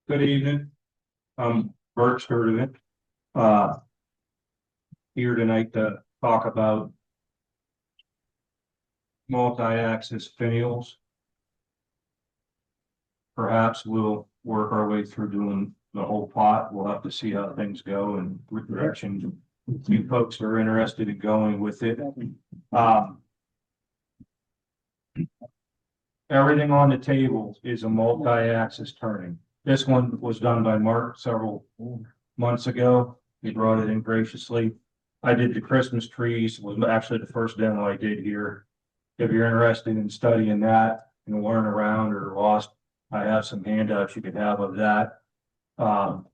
Good evening. I'm Bert Sturdevant. Uh, Here tonight to talk about multi-axis finials. Perhaps we'll work our way through doing the whole plot. We'll have to see how things go and what direction you folks are interested in going with it. Everything on the table is a multi-axis turning. This one was done by Mark several months ago. He brought it in graciously. I did the Christmas trees, was actually the first demo I did here. If you're interested in studying that and learn around or lost, I have some handouts you could have of that. The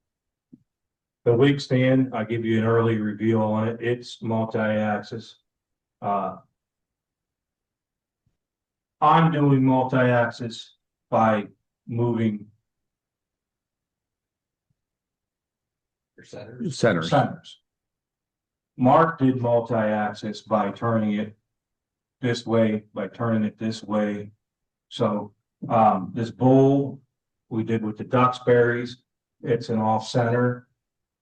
wig stand, I give you an early review on it. It's multi-axis. I'm doing multi-axis by moving centers. Mark did multi-axis by turning it this way, by turning it this way. So this bowl we did with the duxburies, it's an off center.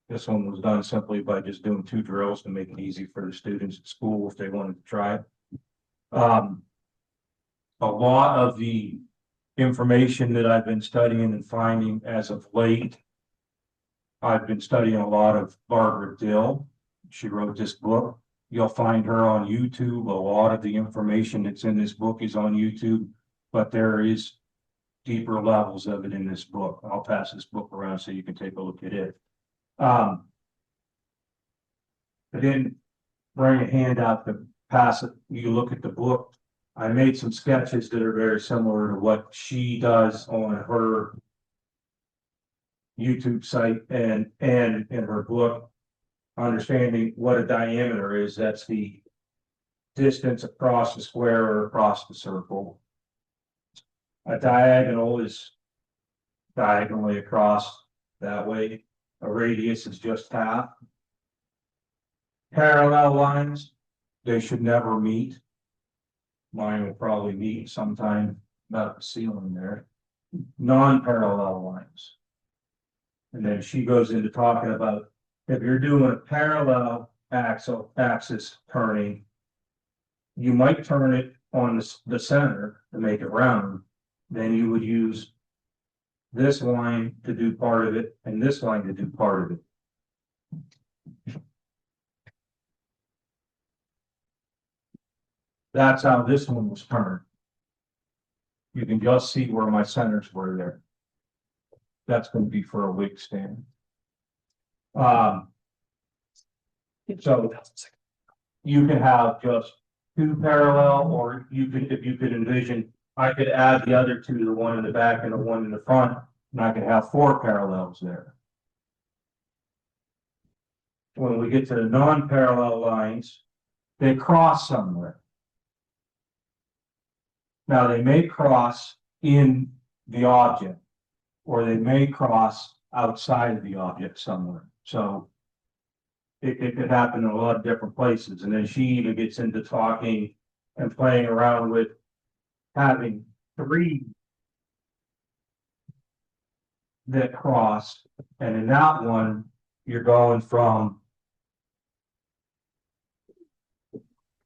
This one was done simply by just doing 2 drills to make it easy for the students at school if they wanted to try it. A lot of the information that I've been studying and finding as of late, I've been studying a lot of Barbara Dill. She wrote this book. You'll find her on YouTube. A lot of the information that's in this book is on YouTube, but there is deeper levels of it in this book. I'll pass this book around so you can take a look at it. I didn't bring a handout to pass it. You look at the book. I made some sketches that are very similar to what she does on her YouTube site and in her book. Understanding what a diameter is, that's the distance across the square or across the circle. A diagonal is diagonally across that way. A radius is just half. Parallel lines, they should never meet. Mine will probably meet sometime about the ceiling there. Non-parallel lines. And then she goes into talking about if you're doing a parallel axis turning, you might turn it on the center to make it round. Then you would use this line to do part of it and this line to do part of it. That's how this one was turned. You can just see where my centers were there. That's going to be for a wig stand. So you can have just 2 parallel, or you could, if you could envision, I could add the other 2, the one in the back and the one in the front, and I could have 4 parallels there. When we get to the non-parallel lines, they cross somewhere. Now they may cross in the object, or they may cross outside of the object somewhere. So it could happen in a lot of different places. And then she even gets into talking and playing around with having 3 that cross. And in that one, you're going from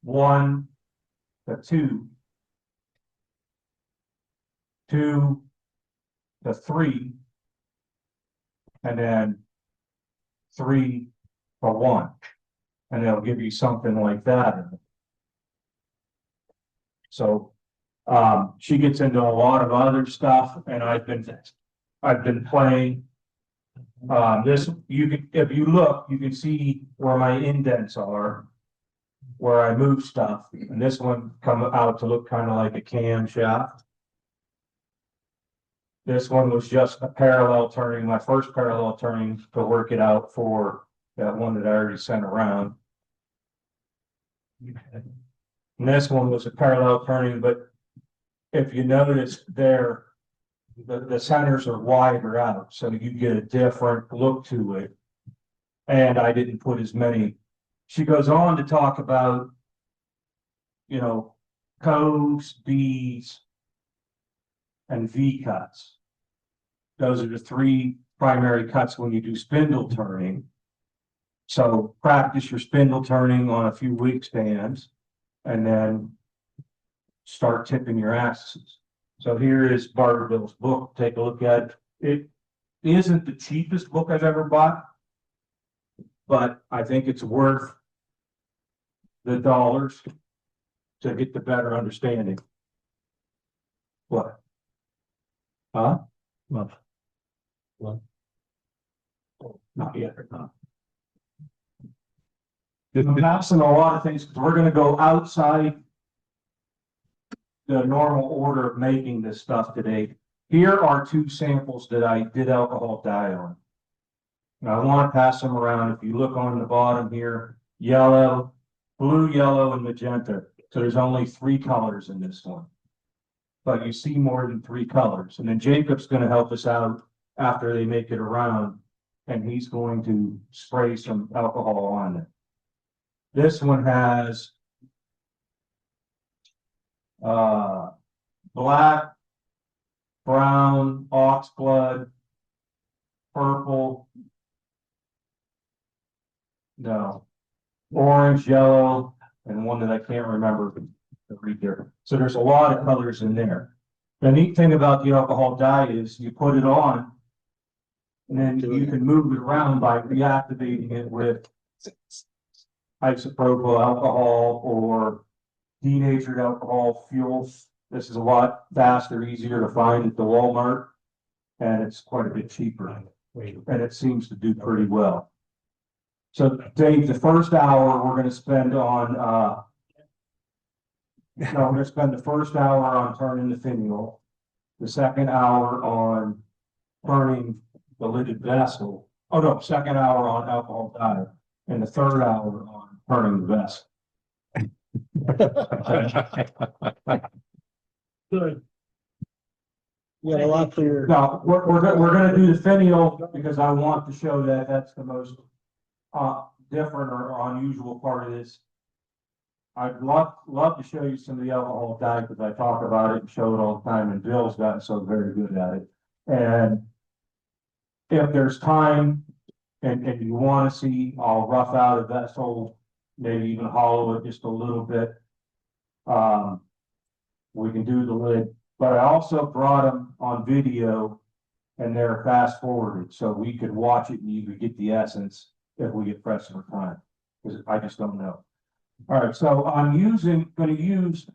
1 to 2, 2 to 3, and then 3 to 1, and it'll give you something like that. So she gets into a lot of other stuff, and I've been playing this. You can, if you look, you can see where my indents are, where I move stuff, and this one come out to look kind of like a camshaft. This one was just a parallel turning, my first parallel turning to work it out for that one that I already sent around. And this one was a parallel turning, but if you notice there, the centers are wider out, so you get a different look to it. And I didn't put as many. She goes on to talk about, you know, coves, B's, and V cuts. Those are the three primary cuts when you do spindle turning. So practice your spindle turning on a few week stands and then start tipping your axes. So here is Barterville's book. Take a look at it. It isn't the cheapest book I've ever bought, but I think it's worth the dollars to get the better understanding. What? Huh? What? Not yet. No. I'm asking a lot of things because we're going to go outside the normal order of making this stuff today. Here are two samples that I did alcohol dye on. Now I want to pass them around. If you look on the bottom here, yellow, blue, yellow, and magenta. So there's only 3 colors in this one. But you see more than 3 colors. And then Jacob's going to help us out after they make it around. And he's going to spray some alcohol on it. This one has black, brown, oxblood, purple, no, orange, yellow, and one that I can't remember to read there. So there's a lot of colors in there. The neat thing about the alcohol dye is you put it on and then you can move it around by reactivating it with isopropyl alcohol or denatured alcohol fuels. This is a lot faster, easier to find at the Walmart, and it's quite a bit cheaper. And it seems to do pretty well. So Dave, the first hour we're going to spend on, we're going to spend the first hour on turning the finial, the second hour on turning the lidded vessel. Oh no, second hour on alcohol dye, and the third hour on turning the vessel. Good. Yeah, a lot clearer. No, we're gonna do the finial because I want to show that that's the most different or unusual part of this. I'd love to show you some of the alcohol dye because I talk about it and show it all the time, and Bill's gotten so very good at it. And if there's time and you want to see, I'll rough out a vessel, maybe even hollow it just a little bit. We can do the lid, but I also brought them on video and they're fast forwarded, so we could watch it and you could get the essence if we get pressed for time, because I just don't know. All right, so I'm going to use,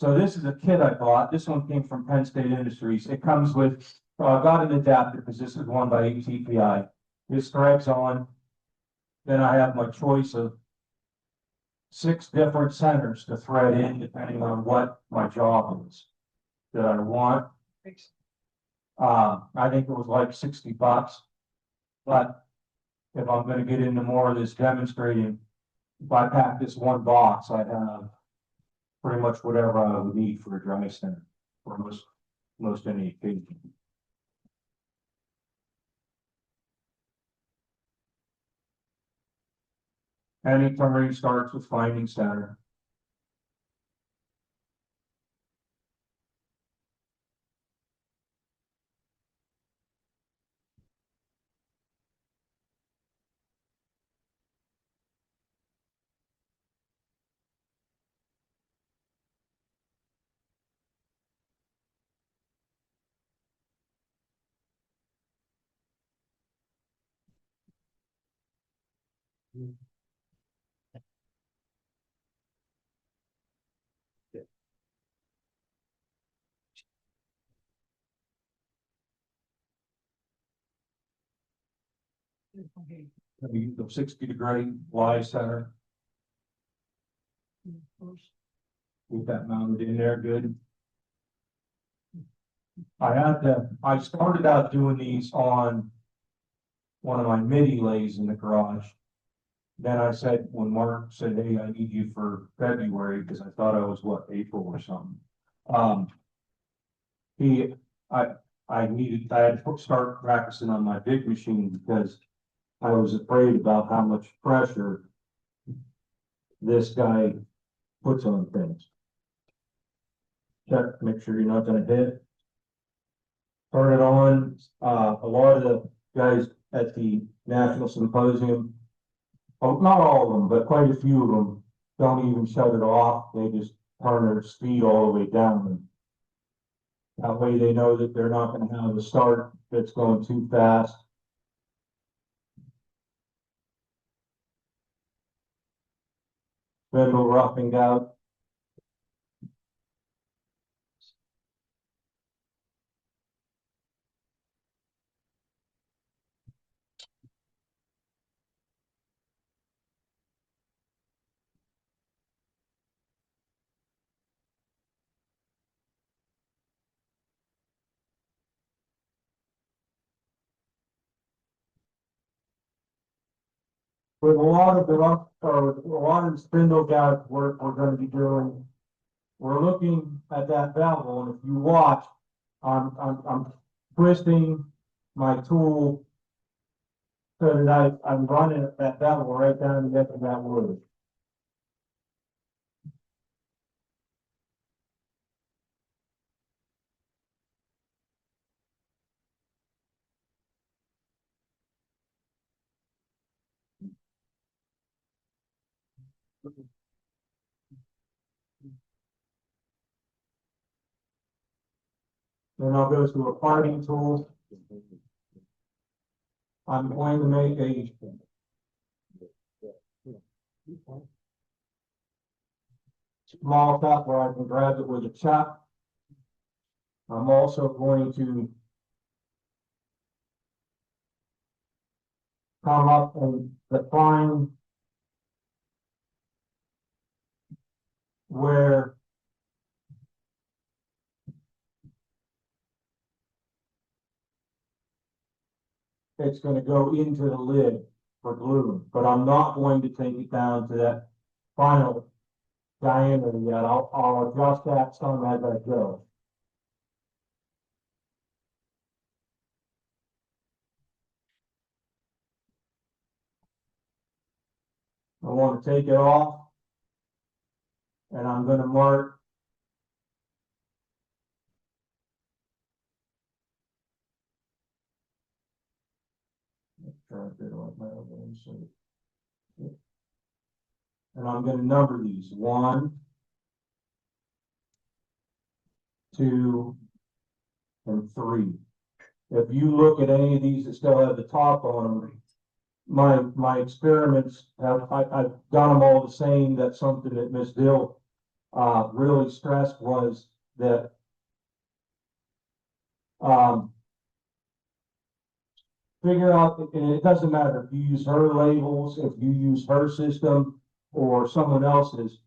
so this is a kit I bought. This one came from Penn State Industries. It comes with, I got an adapter because this is one by ATPI. This threads on. Then I have my choice of 6 different centers to thread in depending on what my job is that I want. I think it was like $60, but if I'm going to get into more of this demonstrating, if I pack this one box, I'd have pretty much whatever I would need for a dry center for most any occasion. Any turning starts with finding center. The 60-degree Y center. Get that mounted in there good. I started out doing these on one of my MIDI lathes in the garage. Then I said, when Mark said, hey, I need you for February, because I thought I was April or something. I had to start practicing on my big machine because I was afraid about how much pressure this guy puts on things. Check, make sure you're not gonna hit. Turn it on, a lot of the guys at the National Symposium, oh, not all of them, but quite a few of them, don't even shut it off, they just turn their speed all the way down. That way they know that they're not gonna have a start that's going too fast. Spindle roughing out. With a lot of the rough, or a lot of the spindle guys work we're gonna be doing, we're looking at that bevel, and if you watch, I'm twisting my tool so that I'm running that bevel right down the edge of that wood. Then I'll go to a parting tool. I'm going to make a small cut where I can grab it with a chuck. I'm also going to come up and define where it's going to go into the lid for gluing, but I'm not going to take it down to that final diameter yet. I'll adjust that some as I go. I want to take it off, and I'm going to mark and I'm going to number these 1, 2, and 3. If you look at any of these that still have the top on them, my experiments I've done them all the same. That's something that Miss Dill really stressed, was that figure out, and it doesn't matter if you use her labels, if you use her system or someone else's.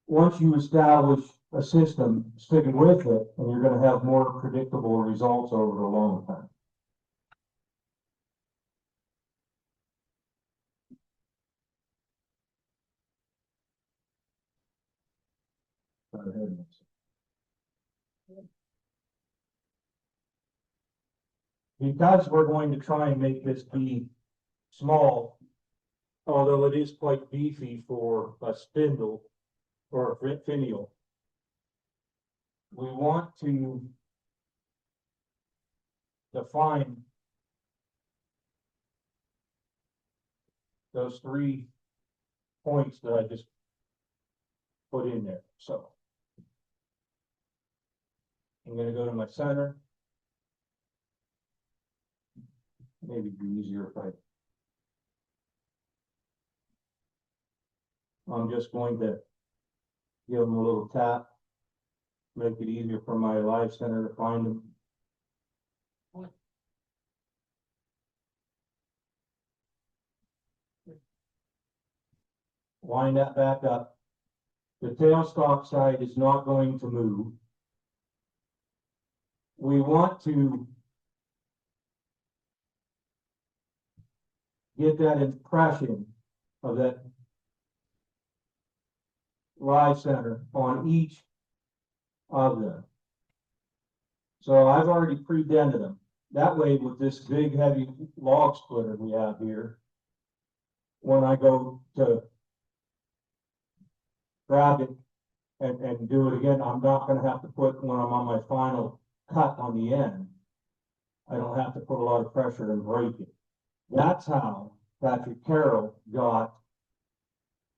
Once you establish a system, sticking with it, and you're going to have more predictable results over the long term. Because we're going to try and make this be small, although it is quite beefy for a spindle or a finial, we want to define those 3 points that I just put in there. So I'm going to go to my center. Maybe it'd be easier if I'm just going to give them a little tap, make it easier for my live center to find them. Line that back up. The tailstock side is not going to move. We want to get that impression of that live center on each of them. So I've already pre-dented them. That way, with this big heavy log splitter we have here, when I go to grab it and do it again, I'm not gonna have to put, when I'm on my final cut on the end, I don't have to put a lot of pressure and break it. That's how Patrick Carroll got,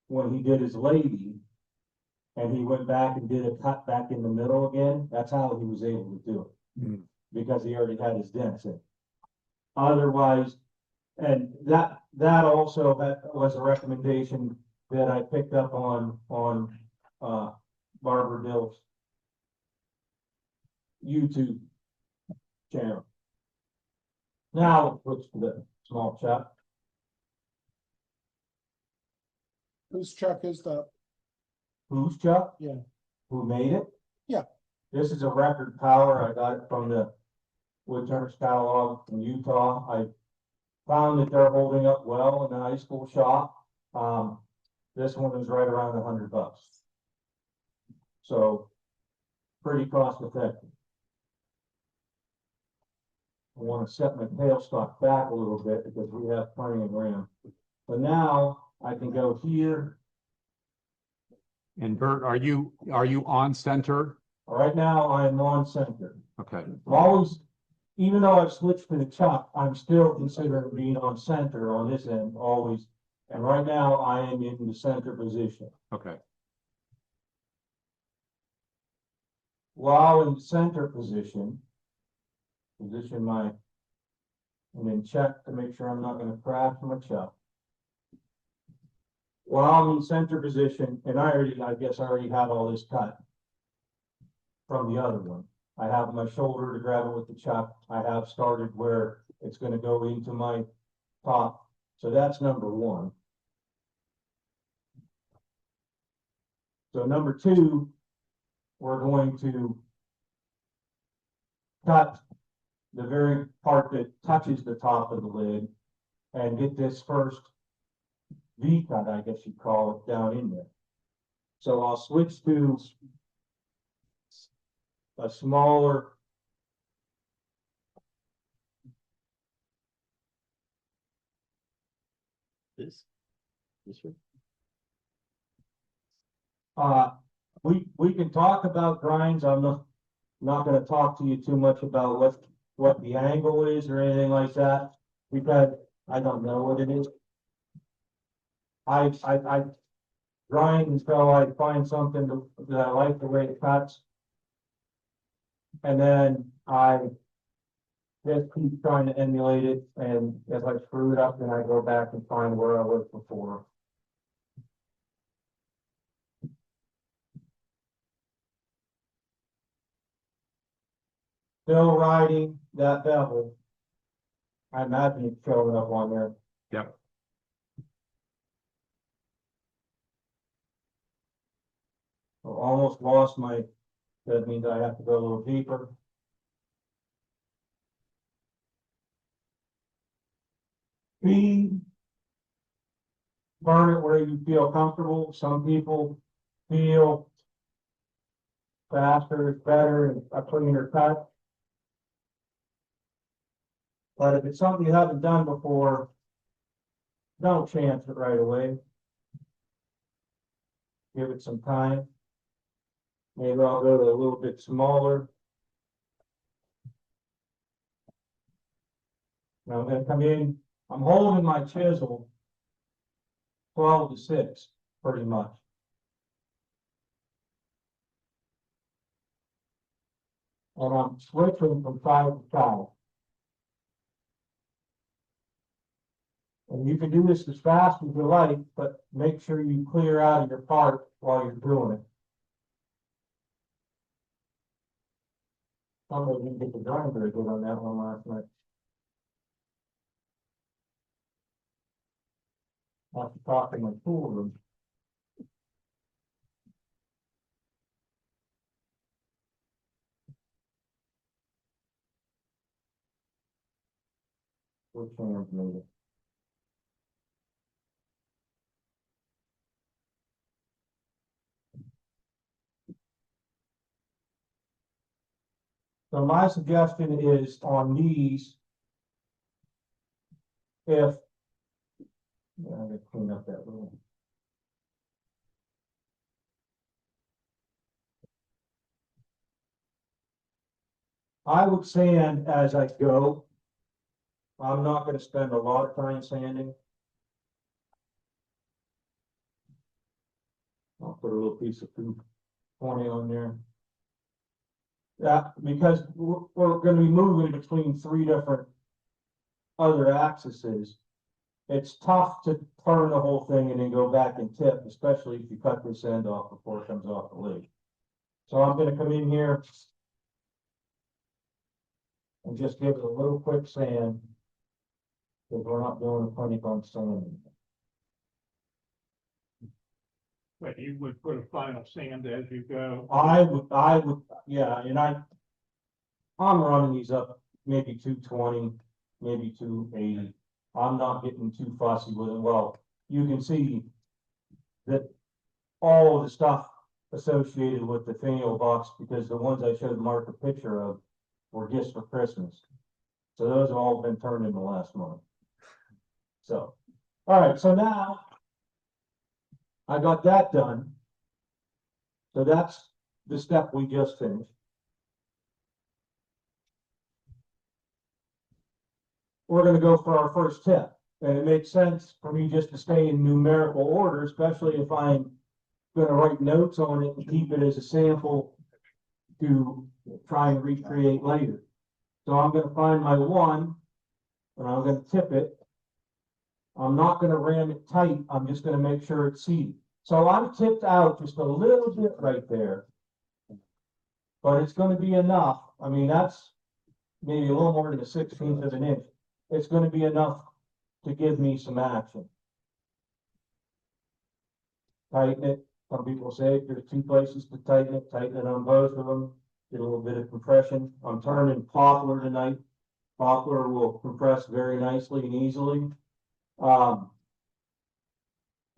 when he did his lady, and he went back and did a cut back in the middle again, that's how he was able to do it. Mhm. Because he already had his dents in. Otherwise, and that also was a recommendation that I picked up on, Barbara Dill's YouTube channel. Now, switch to the small chap. Whose truck is that? Whose Chuck? Yeah. Who made it? Yeah. This is a record power. I got it from the Woodturner's catalog from Utah. I found that they're holding up well in the high school shop. This one is right around $100. So pretty cost effective. I want to set my tailstock back a little bit because we have plenty of room. But now I can go here. And Bert, are you on center? Right now I'm on center. Okay, I'm always, even though I've switched to the chuck, I'm still considering being on center on this end always. And right now I am in the center position. okay. While in the center position my, and then check to make sure I'm not going to crash my chuck. While I'm in center position, and I guess I already had all this cut from the other one. I have my shoulder to grab it with the chuck. I have started where it's going to go into my top. So that's number one. So number two, we're going to cut the very part that touches the top of the lid and get this first V cut, I guess you'd call it, down in there. So I'll switch to a smaller This one? we can talk about grinds. I'm not gonna talk to you too much about what the angle is or anything like that, because I don't know what it is. I grind until I find something that I like the way it cuts. And then I just keep trying to emulate it, and if I screw it up, then I go back and find where I was before. Still riding that bevel. I imagine it's showing up on there. Yep. I almost lost my, that means I have to go a little deeper. Speed. Burn it where you feel comfortable. Some people feel faster is better and a cleaner cut. But if it's something you haven't done before, don't chance it right away. Give it some time. Maybe I'll go to a little bit smaller. Now I'm gonna come in, I'm holding my chisel 12 to 6, pretty much. And I'm switching from side to side. And you can do this as fast as you like, but make sure you clear out of your part while you're doing it. Somebody didn't get the drawing very good on that one last night. I have to talk in my pool room. Which hand's made it? So my suggestion is on these, if, I'm gonna clean up that room. I would sand as I go. I'm not gonna spend a lot of time sanding. I'll put a little piece of 220 on there. Yeah, because we're gonna be moving between 3 different other axes. It's tough to turn the whole thing and then go back and tip, especially if you cut this end off before it comes off the lid. So I'm gonna come in here and just give it a little quick sand, because we're not doing a plenty on sanding. But you would put a final sand as you go. I would, yeah, and I'm running these up maybe 220, maybe 280. I'm not getting too fussy with it. Well, you can see that all of the stuff associated with the finial box, because the ones I showed Mark a picture of were gifts for Christmas. So those have all been turned in the last month. So, all right, so now I got that done. So that's the step we just finished. We're gonna go for our first tip. And it makes sense for me just to stay in numerical order, especially if I'm gonna write notes on it and keep it as a sample to try and recreate later. So I'm gonna find my 1, and I'm gonna tip it. I'm not gonna ram it tight, I'm just gonna make sure it's seated. So I'm tipped out just a little bit right there. But it's gonna be enough. I mean, that's maybe a little more than a 16th of an inch. It's gonna be enough to give me some action. Tighten it. Some people say there's 2 places to tighten it on both of them. Get a little bit of compression. I'm turning poplar tonight. Poplar will compress very nicely and easily. A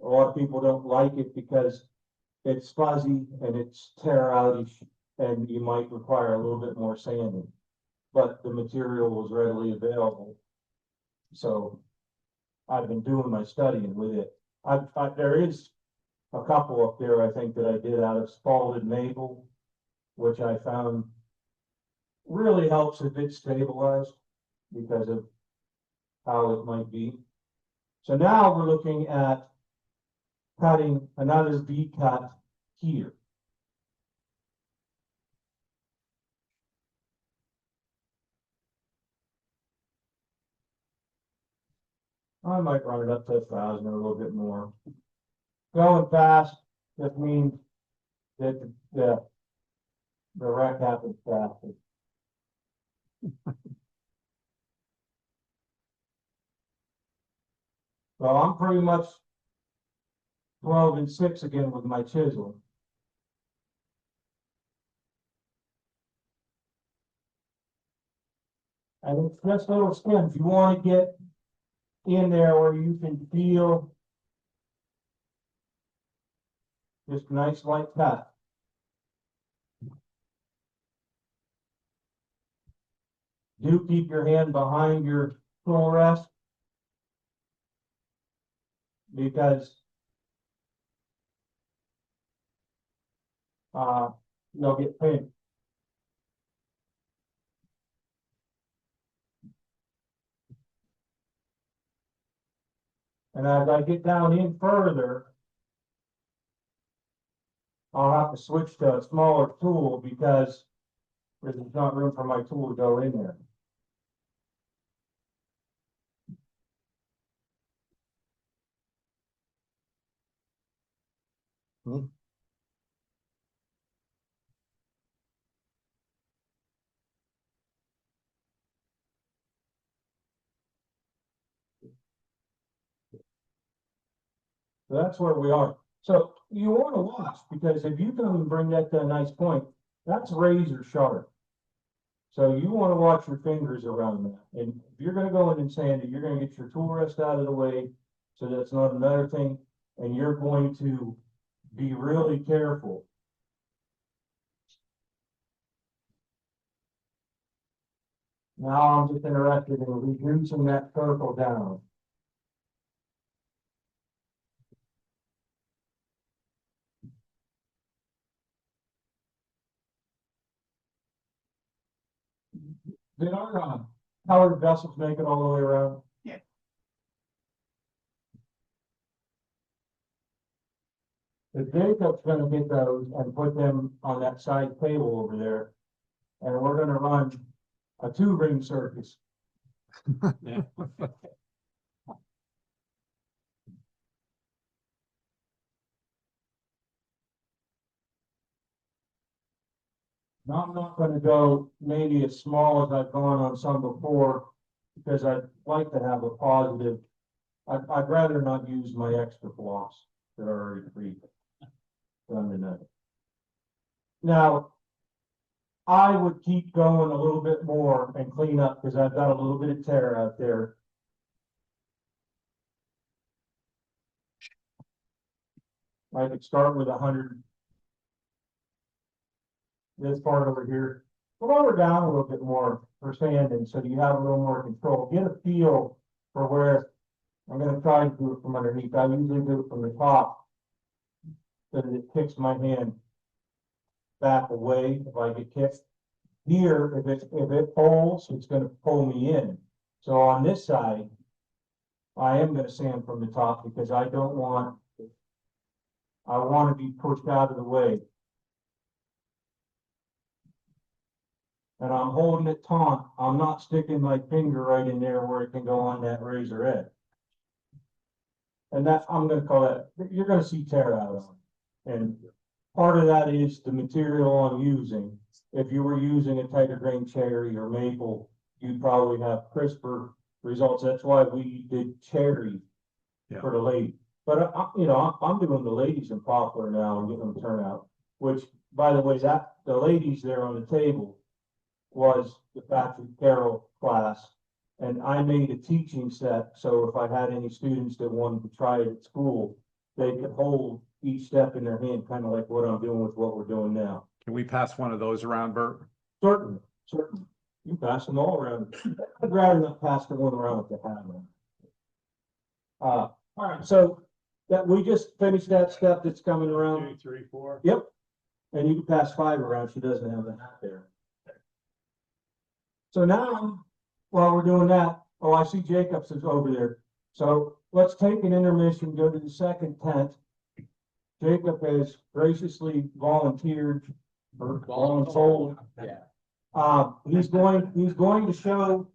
lot of people don't like it because it's fuzzy and it's tear out-ish, and you might require a little bit more sanding. But the material was readily available. So I've been doing my studying with it. There is a couple up there, I think, that I did out of spalted maple, which I found really helps if it's stabilized because of how it might be. So now we're looking at cutting another V cut here. I might run it up to 1,000 or a little bit more. Going fast, that means that the wreck happens faster. Well, I'm pretty much 12 and 6 again with my chisel. And it's just little stems. You want to get in there where you can feel just nice light cut. Do keep your hand behind your tool rest, because you'll get pinched. And as I get down in further, I'll have to switch to a smaller tool because there's not room for my tool to go in there. So that's where we are. So you want to watch, because if you come and bring that to a nice point, that's razor sharp. So you want to watch your fingers around that. And if you're going to go in and sand it, you're going to get your tool rest out of the way, so that's not another thing. And you're going to be really careful. Now I'm just interested in reducing that circle down. Did our, powered vessels make it all the way around? Yeah. The Jacob's gonna get those and put them on that side table over there. And we're gonna run a 2-ring circus. Now, I'm not gonna go maybe as small as I've gone on some before, because I'd like to have a positive. I'd rather not use my extra blocks that are already free. Now, I would keep going a little bit more and clean up, because I've got a little bit of tear out there. I could start with 100. This part over here, lower down a little bit more for sanding, so you have a little more control. Get a feel for where I'm gonna try to do it from underneath. I usually do it from the top, so that it kicks my hand back away if I get kicked. Here, if it pulls, it's gonna pull me in. So on this side, I am gonna sand from the top, because I want to be pushed out of the way. And I'm holding it taut. I'm not sticking my finger right in there where it can go on that razor edge. And that's, I'm gonna call that, you're gonna see tear out on it. And part of that is the material I'm using. If you were using a tighter grain cherry or maple, you'd probably have crisper results. That's why we did cherry for the lady. But I'm doing the ladies in poplar now and getting them turnout, which, by the way, that the ladies there on the table was the Patrick Carroll class. And I made a teaching set, so if I had any students that wanted to try it at school, they could hold each step in their hand, kind of like what I'm doing with what we're doing now. Can we pass one of those around, Bert? Certainly. You pass them all around. I'd rather not pass the one around with the hammer. All right, so that we just finished that step that's coming around. 2, 3, 4. Yep. And you can pass 5 around. She doesn't have the hat there. So now, while we're doing that, oh, I see Jacobs is over there. So let's take an intermission, go to the second tent. Jacob has graciously volunteered or voluntold. He's going to show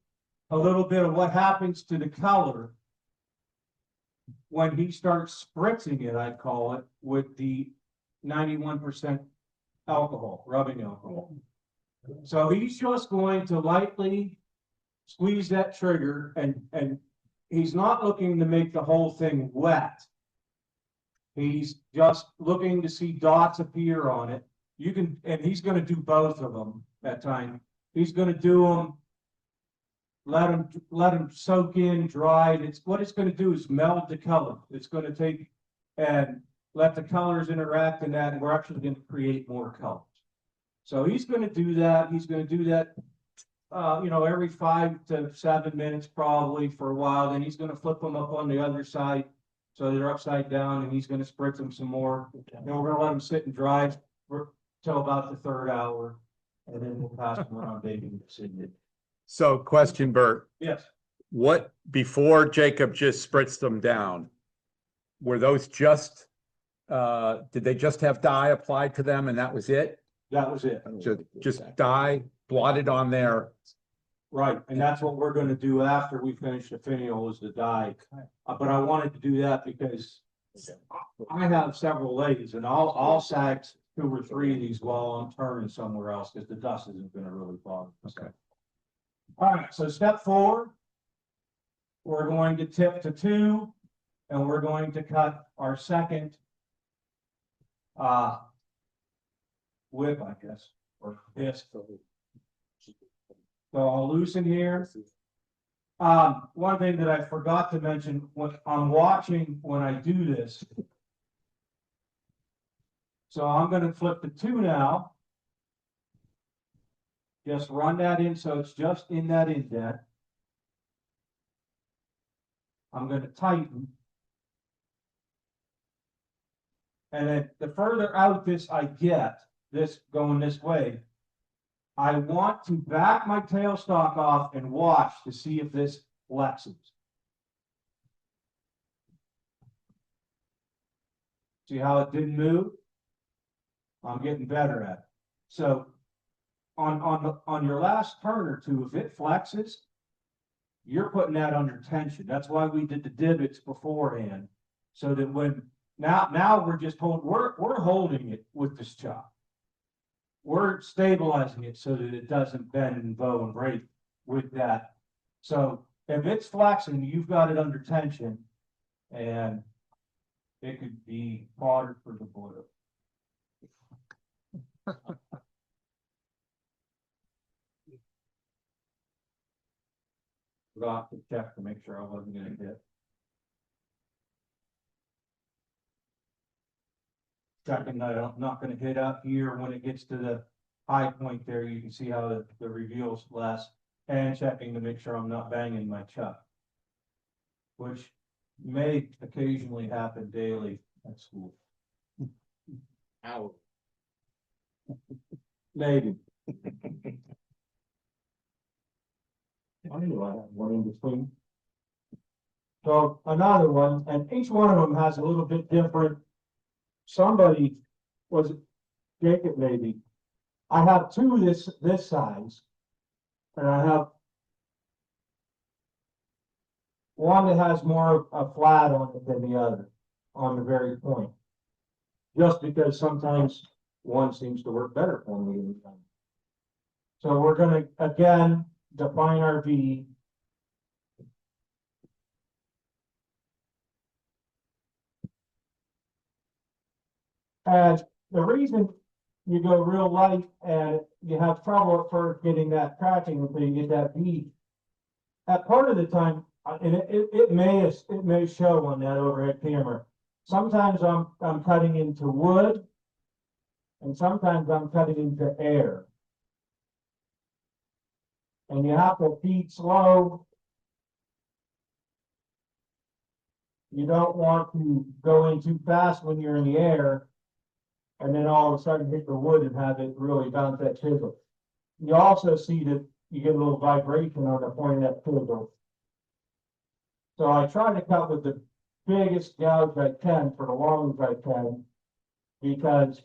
a little bit of what happens to the color when he starts spritzing it, I call it, with the 91% alcohol, rubbing alcohol. So he's just going to lightly squeeze that trigger, and he's not looking to make the whole thing wet. He's just looking to see dots appear on it. And he's going to do both of them that time. He's going to do them, let them soak in, dry. What it's going to do is meld the color. It's going to take and let the colors interact in that, and we're actually going to create more colors. So he's going to do that. He's going to do that, every 5 to 7 minutes probably for a while. Then he's going to flip them up on the other side so they're upside down, and he's going to spritz them some more. And we're going to let them sit and dry till about the 3rd hour, and then we'll pass them around baking the city. So question, Bert, Yes. what, before Jacob just spritzed them down, were those just, did they just have dye applied to them and that was it? That was it. Just dye blotted on there? Right, and that's what we're gonna do after we finish the finial is the dye. But I wanted to do that because I have several ladies, and I'll sag 2 or 3 of these while I'm turning somewhere else, because the dust isn't gonna really bother. Okay. All right, so step 4, we're going to tip to 2, and we're going to cut our second whip, I guess, or disc. So I'll loosen here. One thing that I forgot to mention, when I'm watching when I do this. So I'm going to flip the 2 now. Just run that in so it's just in that indent. I'm going to tighten. And then the further out this I get, this going this way, I want to back my tailstock off and watch to see if this flexes. See how it didn't move? I'm getting better at it. So on your last turn or two, if it flexes, you're putting that under tension. That's why we did the divots beforehand. So that when now we're just we're holding it with this chop. We're stabilizing it so that it doesn't bend and bow and break with that. So if it's flexing, you've got it under tension and it could be fodder for the boil. Forgot to check to make sure I wasn't gonna hit. Checking that I'm not gonna hit up here when it gets to the high point there, you can see how the reveal's less. And checking to make sure I'm not banging my chuck. Which may occasionally happen daily at school. Ow. Maybe. I knew I had one in between. So another one, and each one of them has a little bit different. Somebody was it Jacob maybe. I have two this size. And I have one that has more of a flat on it than the other on the very point. Just because sometimes one seems to work better for me than the other. So we're gonna again define our V. And the reason you go real light and you have trouble at first getting that tracking until you get that V. At part of the time, and it may show on that overhead camera. Sometimes I'm cutting into wood, and sometimes I'm cutting into air. And you have to feed slow. You don't want to go in too fast when you're in the air, and then all of a sudden hit the wood and have it really bounce that chisel. You also see that you get a little vibration on the point of that chisel. So I try to cut with the biggest gouge I can for the longest I can, because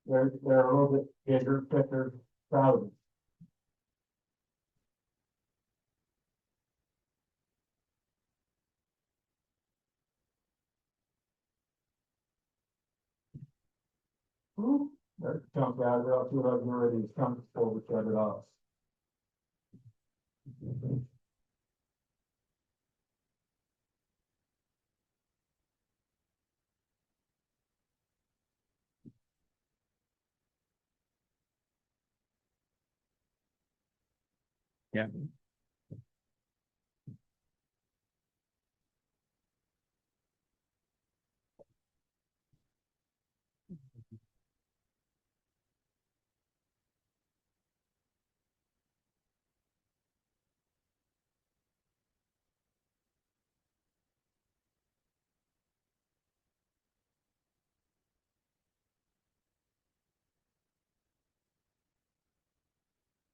they're a little bit bigger, thicker, prouder. There's a chunk out of it. I'll see what I can already chunk forward, cut it off. Yeah.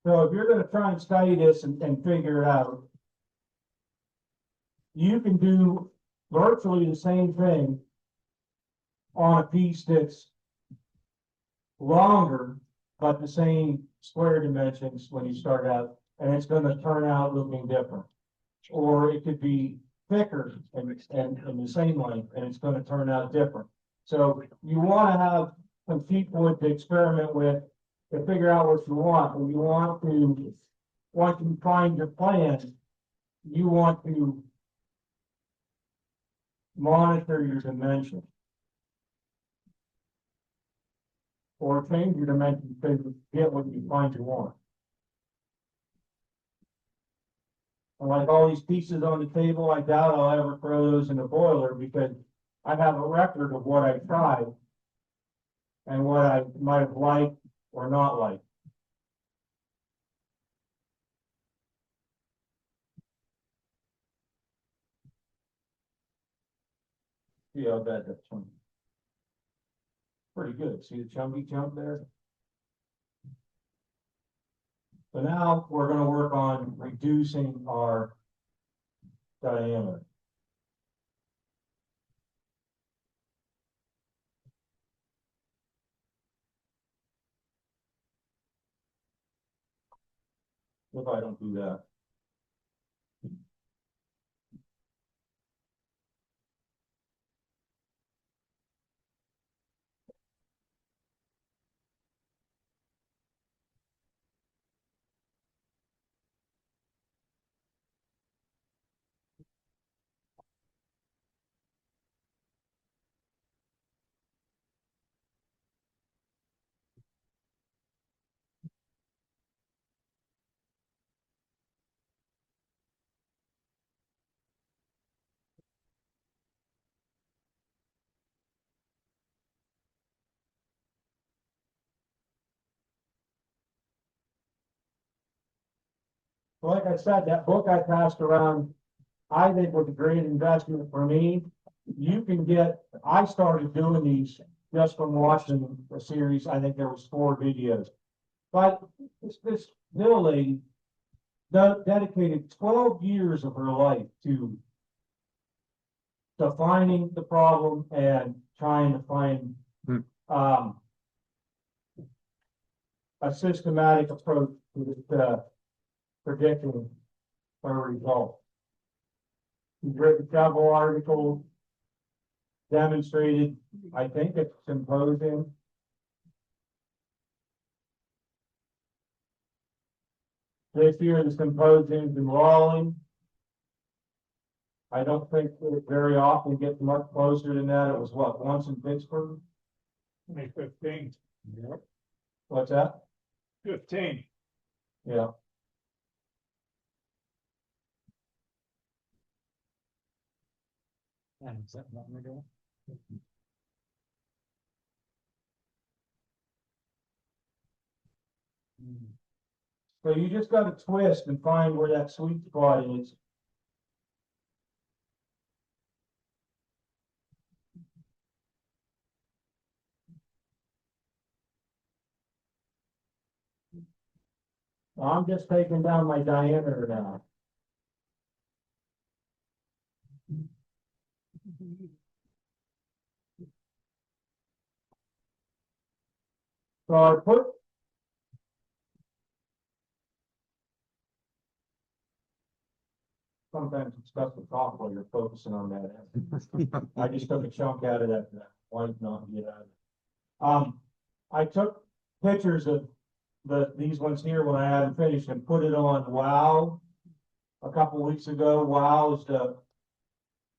So if you're gonna try and study this and figure it out, you can do virtually the same thing on a piece that's longer, but the same square dimensions when you start out, and it's gonna turn out looking different. Or it could be thicker and the same length, and it's gonna turn out different. So you wanna have some cheap wood to experiment with to figure out what you want, and you want to, once you find your plan, you want to monitor your dimension. Or change your dimensions to get what you find you want. And like all these pieces on the table, I doubt I'll ever throw those in the boiler because I have a record of what I tried and what I might have liked or not liked. See how bad that's chunky. Pretty good. See the chunky jump there? So now we're gonna work on reducing our diameter. If I don't do that. Like I said, that book I passed around, I think was a great investment for me. You can get, I started doing these just from watching a series, I think there was 4 videos. But this little lady dedicated 12 years of her life to defining the problem and trying to find, a systematic approach to predicting her results. He's written several articles, demonstrated, I think it's symposium. This year, the symposium's in Raleigh. I don't think it very often gets much closer than that. It was what, once in Pittsburgh? May 15th. What's that? 15. Yeah. Is that what we're doing? So you just gotta twist and find where that sweet spot is. I'm just taking down my diameter now. So I put. Sometimes it's tough to talk while you're focusing on that. I just took a chunk out of that white not get out of it. I took pictures of these ones here when I had them finished and put it on WOW a couple weeks ago. WOW is the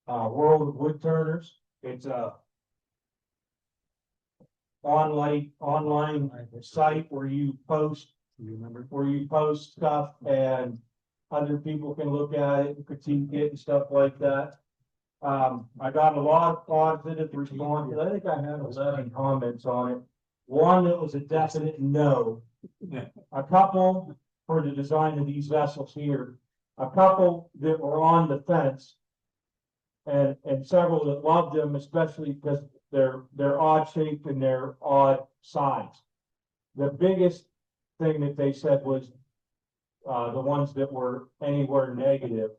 World of Wood Turners. It's a online site where you post stuff and other people can look at it and critique it and stuff like that. I got a lot of positive responses. I think I had 11 comments on it. One that was a definite no. A couple for the design of these vessels here. A couple that were on the fence. And several that loved them, especially because they're odd shaped and they're odd size. The biggest thing that they said was the ones that were anywhere negative,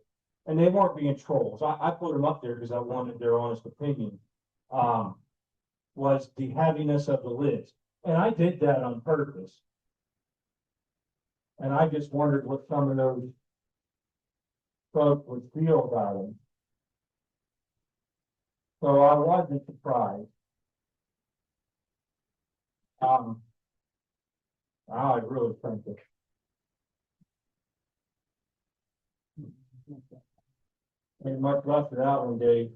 and they weren't being trolls. I put them up there because I wanted their honest opinion. Was the heaviness of the lids, and I did that on purpose. And I just wondered what some of those folks would feel about them. So I wasn't surprised. I really think it. Ain't much left of that one, Dave.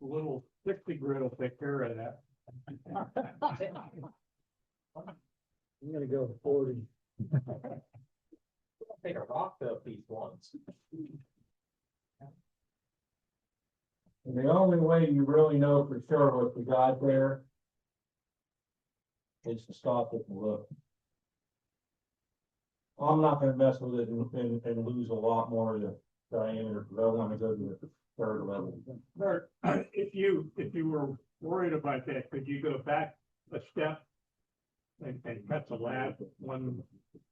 A little 60 grit will take care of that. I'm gonna go 40. Take a rock up these ones. And the only way you really know for sure what you got there is to stop it and look. I'm not gonna mess with it and lose a lot more of diameter, because I want to go to the third level. Bert, if you were worried about that, could you go back a step? And cut the lab one,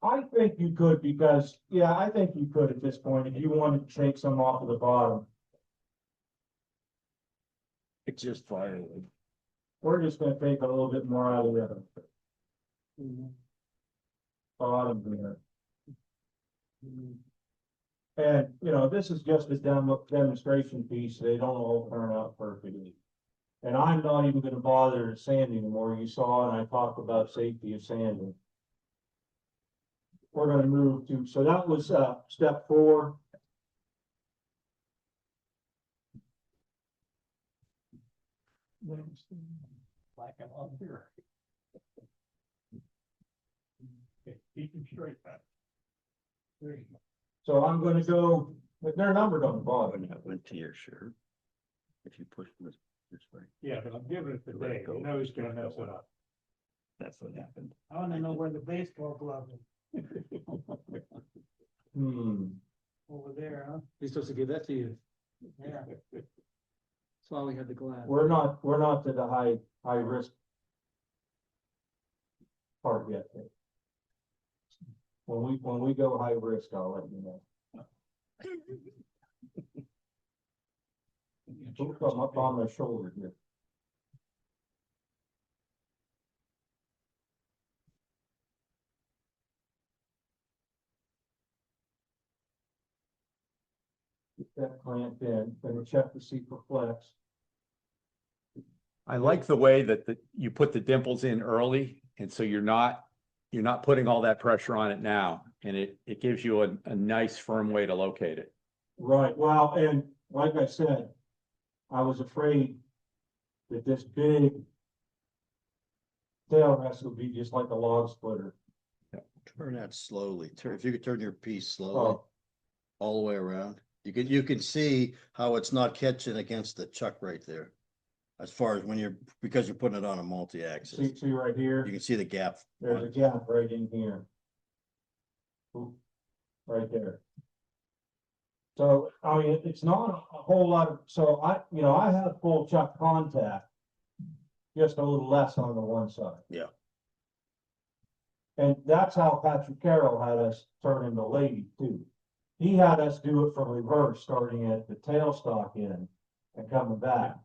I think you could, because, yeah, I think you could at this point, if you wanted to take some off of the bottom. It's just fire. We're just gonna take a little bit more out of the other. Bottom here. And, you know, this is just a demonstration piece, they don't all turn out perfectly. And I'm not even gonna bother sanding anymore, you saw, and I talked about safety of sanding. We're gonna move to, so that was, step 4. like I'm up here. Okay, keep them straight back. There you go. So I'm gonna go, but they're numbered on the bottom. When that went to your shirt, if you push this way, Yeah, but I'm giving it to Dave, you know he's gonna mess it up. that's what happened. I wanna know where the baseball glove is, over there, huh? He's supposed to give that to you. Yeah. That's why we had the glass. We're not to the high risk part yet. When we go high risk, I'll let you know. Come up on my shoulder here. Get that clamped in, then check to see for flex. I like the way that you put the dimples in early, and so you're not putting all that pressure on it now, and it gives you a nice firm way to locate it. Right, well, and like I said, I was afraid that this big tail rest would be just like a log splitter. Turn that slowly. If you could turn your piece slowly, Oh, all the way around, you can see how it's not catching against the chuck right there. As far as because you're putting it on a multi-axis, see right here? you can see the gap. There's a gap right in here. Oop, right there. So, I mean, it's not a whole lot of, so I have full chuck contact. Just a little less on the one side. Yeah. And that's how Patrick Carroll had us turn into lady too. He had us do it from reverse, starting at the tailstock end and coming back.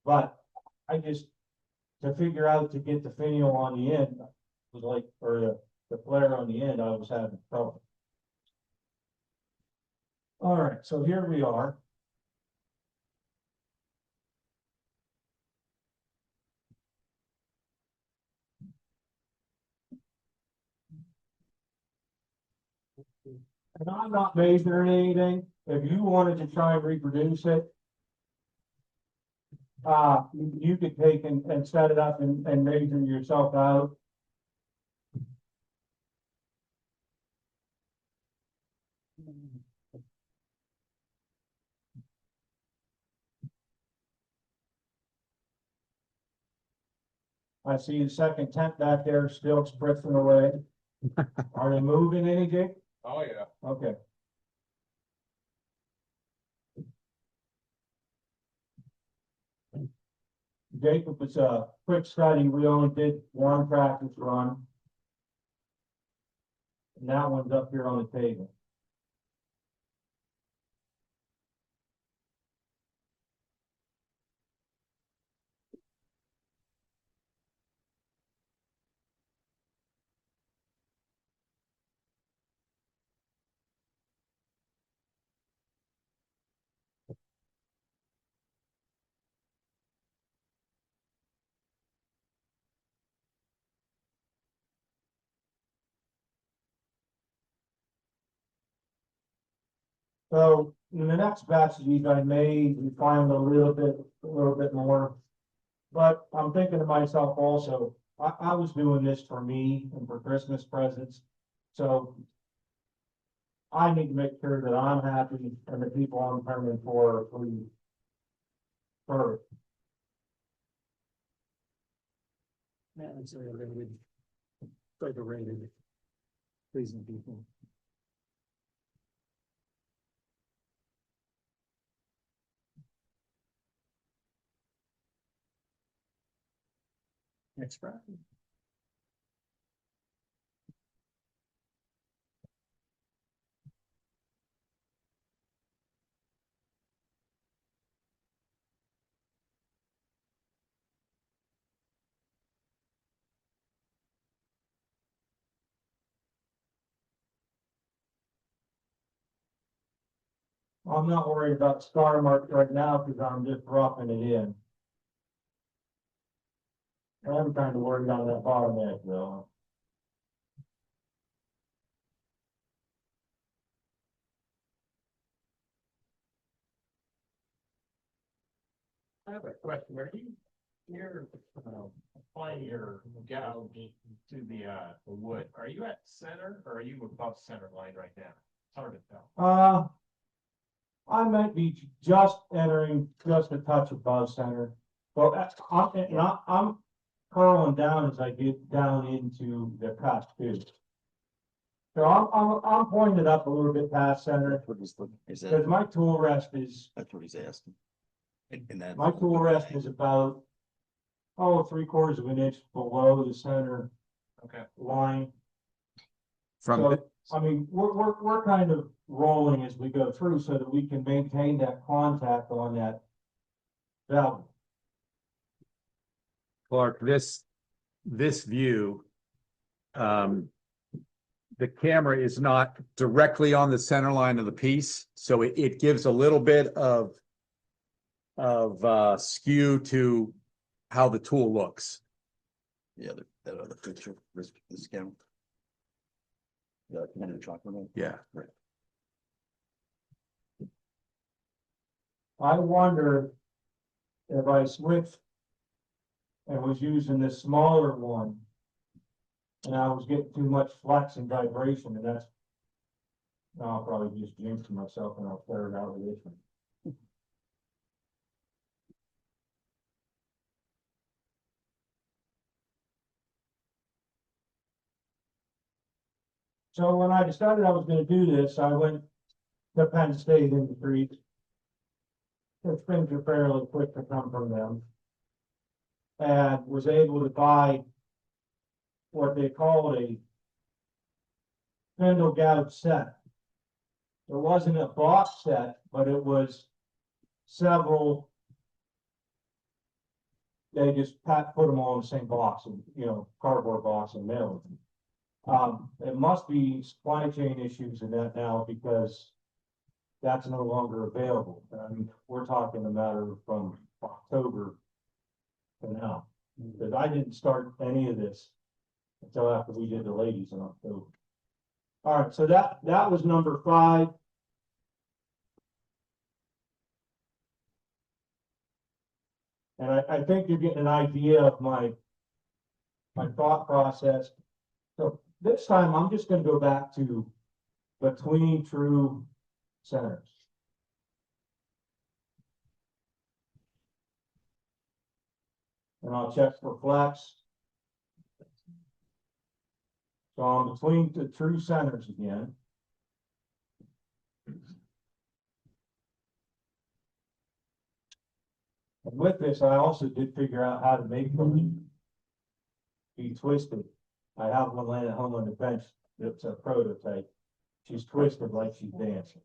But I just, to figure out to get the finial on the end, was like, or the flare on the end, I was having trouble. All right, so here we are. And I'm not measuring anything. If you wanted to try and reproduce it, you could take and set it up and measure yourself out. I see the second tent back there still spritzing away. Are they moving any, Jake? Oh, yeah. Okay. Jacob, it's a quick study. We only did one practice run. And that one's up here on the table. So in the next batch of these I made, we find a little bit more. But I'm thinking to myself also, I was doing this for me and for Christmas presents. So I need to make sure that I'm happy and the people I'm permanent for are pleased. First, Man, it's a really good. Overrated. Pleasing people. I'm not worried about star marks right now because I'm just roughing it in. I'm kind of worried on that bottom edge though. I have a question. Are you're applying your gouge to the wood? Are you at center or are you above center line right now? It's hard to tell. I might be just entering just a touch above center, but I'm curling down as I get down into the cut too. So I'm pointed up a little bit past center That's what he's looking, is because that, my tool rest is, that's what he's asking. And that. my tool rest is about, 3/4 of an inch below the center Okay. line. From, So, I mean, we're kind of rolling as we go through so that we can maintain that contact on that valve. Clark, this view, the camera is not directly on the center line of the piece, so it gives a little bit of skew to how the tool looks. Yeah, that other picture, this camera. Yeah, kind of chocolate. one. Yeah. Right. I wonder if I switched and was using this smaller one and I was getting too much flex and vibration, and that's, I'll probably just jinx myself and I'll clear it out with this one. So when I decided I was gonna do this, I went to Penn State Industries. Those things are fairly quick to come from them. And was able to buy what they called a spindle gouge set. It wasn't a box set, but it was several. They just put them all in the same box and, cardboard box and mail them. It must be supply chain issues in that now because that's no longer available. I mean, we're talking a matter from October to now, because I didn't start any of this until after we did the ladies in October. All right, so that was number 5. And I think you're getting an idea of my thought process. So this time I'm just gonna go back to between true centers. And I'll check for flex. So I'm between the true centers again. And with this, I also did figure out how to make them be twisted. I have one laying at home on the bench. It's a prototype. She's twisted like she's dancing.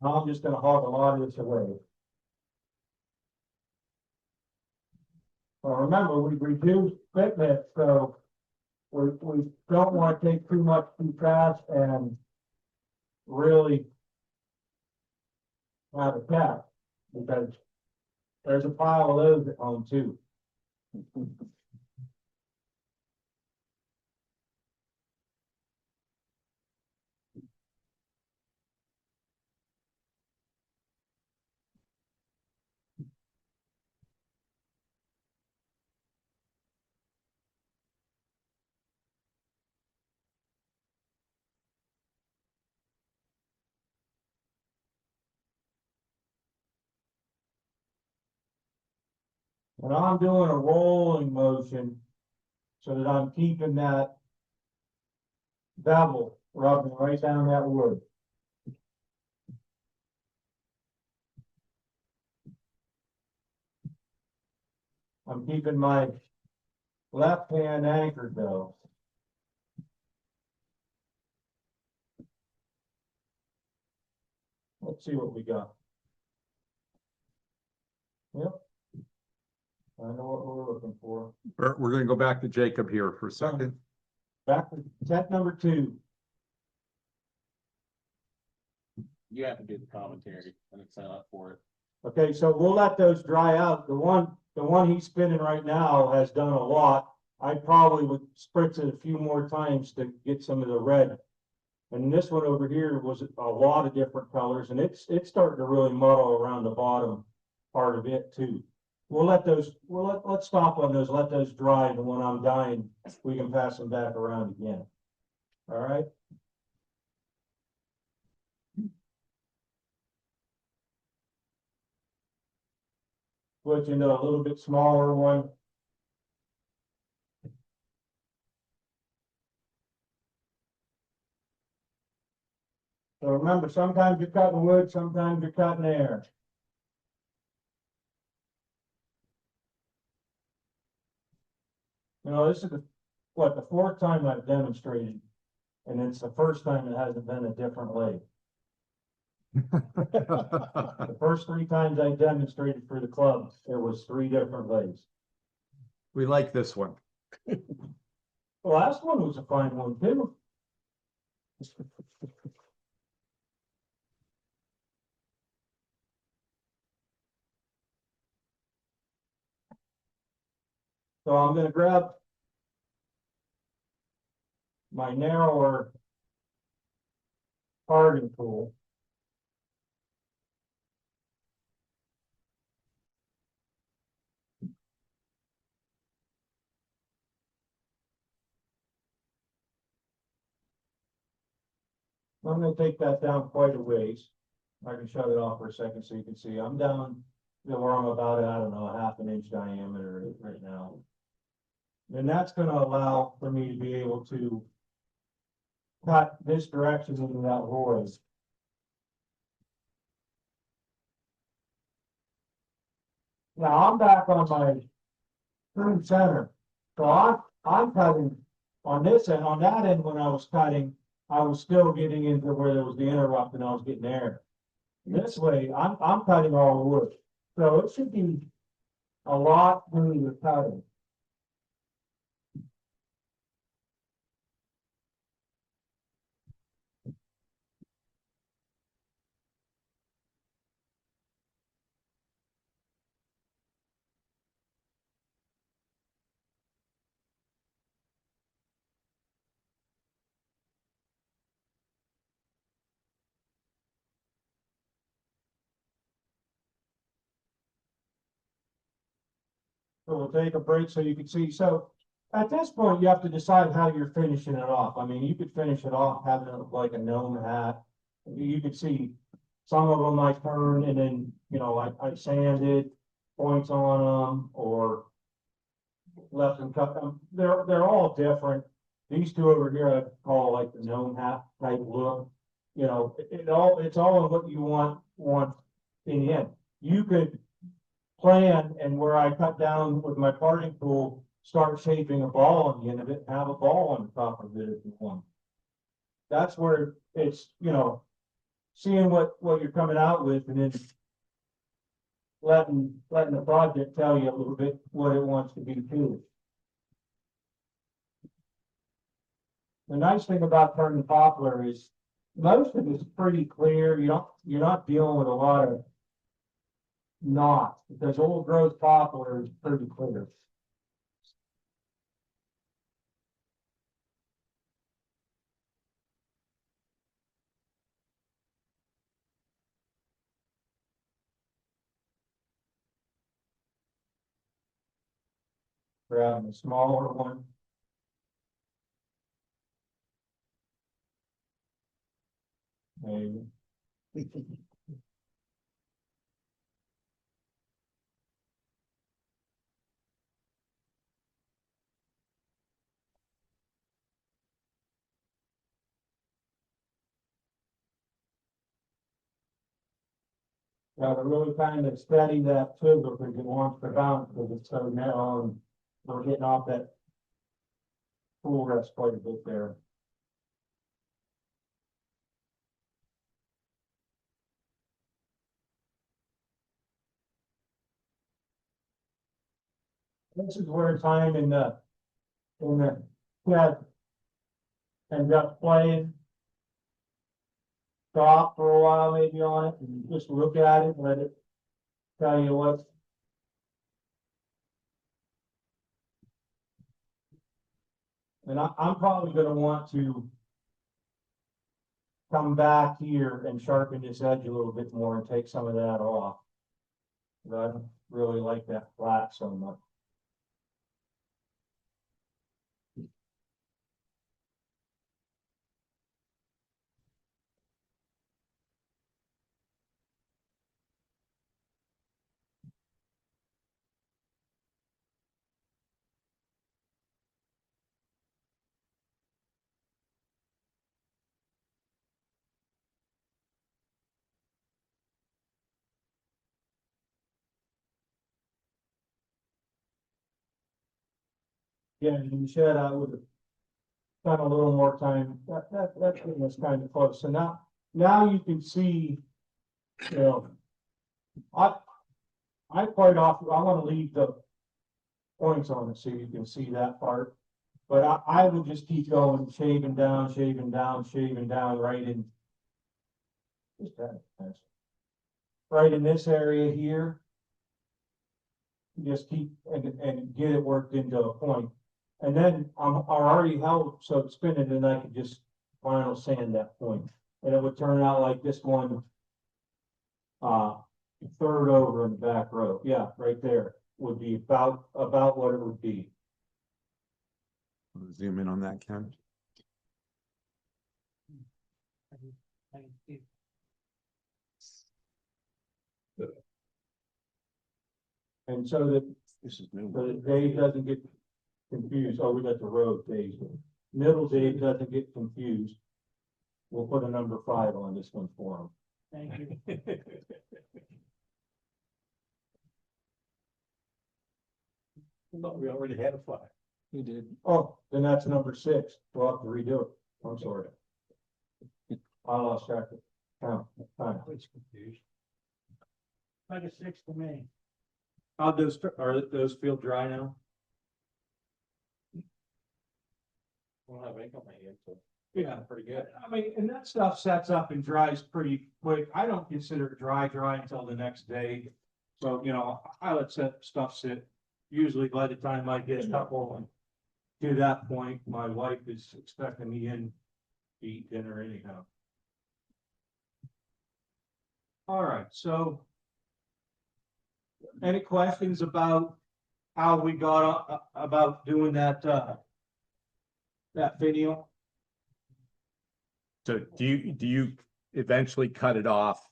I'm just gonna hog a lot of this away. Well, remember, we reduced fitment, so we don't want to take too much too fast and really have a cap, because there's a pile of those at home too. When I'm doing a rolling motion, so that I'm keeping that bevel rubbing right down that wood. I'm keeping my left hand anchored though. Let's see what we got. Yep. I know what we're looking for. Bert, we're gonna go back to Jacob here for a second. Back to tent number 2. You have to do the commentary and it's set up for it. Okay, so we'll let those dry out. The one he's spinning right now has done a lot. I probably would spritz it a few more times to get some of the red. And this one over here was a lot of different colors, and it's starting to really muddle around the bottom part of it too. We'll let those, let's stop on those, let those dry, and when I'm dyeing, we can pass them back around again. All right? Switch into a little bit smaller one. So remember, sometimes you're cutting wood, sometimes you're cutting air. You know, this is the 4th time I've demonstrated, and it's the first time it hasn't been a different lathe. The first 3 times I demonstrated for the club, there was 3 different lathes. We like this one. The last one was a fine one too. So I'm gonna grab my narrower parting tool. I'm gonna take that down quite a ways. I can shut it off for a second so you can see. I'm down to where I'm about, I don't know, a half an inch diameter right now. And that's gonna allow for me to be able to cut this direction into that void. Now I'm back on my true center. So I'm cutting on this end, on that end when I was cutting, I was still getting into where there was the interrupt and I was getting air. This way, I'm cutting all the wood. So it should be a lot smoother cutting. So we'll take a break so you can see. So at this point, you have to decide how you're finishing it off. I mean, you could finish it off having it look like a gnome hat. You could see some of them I turned and then, you know, I sanded points on them or left them cut them. They're all different. These 2 over here I call like the gnome hat type look. You know, it's all in what you want in the end. You could plan and where I cut down with my parting tool, start shaping a ball on the end of it, and have a ball on the top of it if you want. That's where it's, you know, seeing what you're coming out with and then letting the project tell you a little bit what it wants to be too. The nice thing about turning poplar is most of it's pretty clear. You're not dealing with a lot of knots because old growth poplar is pretty clear. Grabbing a smaller one. Maybe. Gotta really kind of steady that too, because it wants to bounce, because it's so narrow, and we're getting off that pool rest quite a bit there. This is where time in the yeah, and got playing. Stop for a while maybe on it and just look at it, let it tell you what. And I'm probably gonna want to come back here and sharpen this edge a little bit more and take some of that off. But I don't really like that flat so much. Yeah, in the shed, I would have spent a little more time. That thing was kind of close. So now you can see, you know, I quite often, I want to leave the points on it so you can see that part. But I would just keep going, shaving down, shaving down, shaving down, right in. Just that, right in this area here. Just keep and get it worked into a point. And then I'm already held, so it's spinning, and I could just final sand that point. And it would turn out like this one. Third over in the back row. Yeah, right there would be about what it would be. Zoom in on that, Ken. I can see. And so that This is new. so that Dave doesn't get confused. Oh, we got the road Dave. Middle Dave doesn't get confused. We'll put a number 5 on this one for him. Thank you. Thought we already had a 5. You did. Oh, then that's number 6. We'll have to redo it. I'm sorry. I lost track of count. Time. Always confused. Like a 6 to me. Are those feel dry now? Well, I make up my hand, so. Yeah, Pretty good. I mean, and that stuff sets up and dries pretty quick. I don't consider it dry until the next day. So, you know, I let stuff sit. Usually by the time I get a couple and to that point, my wife is expecting me in to eat dinner anyhow. All right, so any questions about how we got about doing that finial? So do you eventually cut it off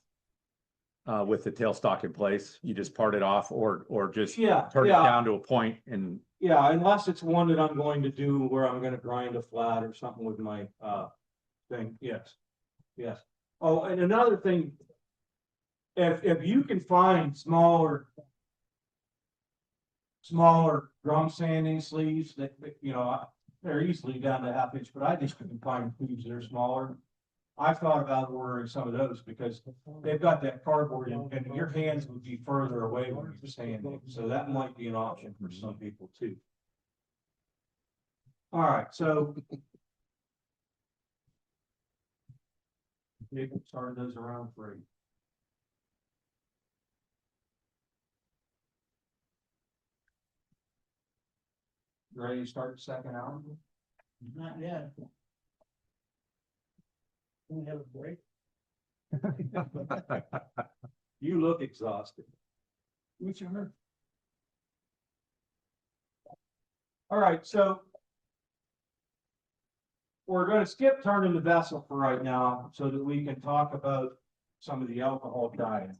with the tailstock in place? You just part it off or just Yeah, turn it yeah. down to a point and Yeah, unless it's one that I'm going to do where I'm gonna grind a flat or something with my thing, yes. Yes. Oh, and another thing. If you can find smaller drum sanding sleeves that, you know, they're easily down to 1/2 inch, but I just couldn't find sleeves that are smaller. I thought about ordering some of those because they've got that cardboard and your hands would be further away when you're sanding, so that might be an option for some people too. All right, so. You can turn those around for you. Ready to start the second hour? Not yet. Can we have a break? You look exhausted. Whichever. All right, so. We're gonna skip turning the vessel for right now so that we can talk about some of the alcohol diet.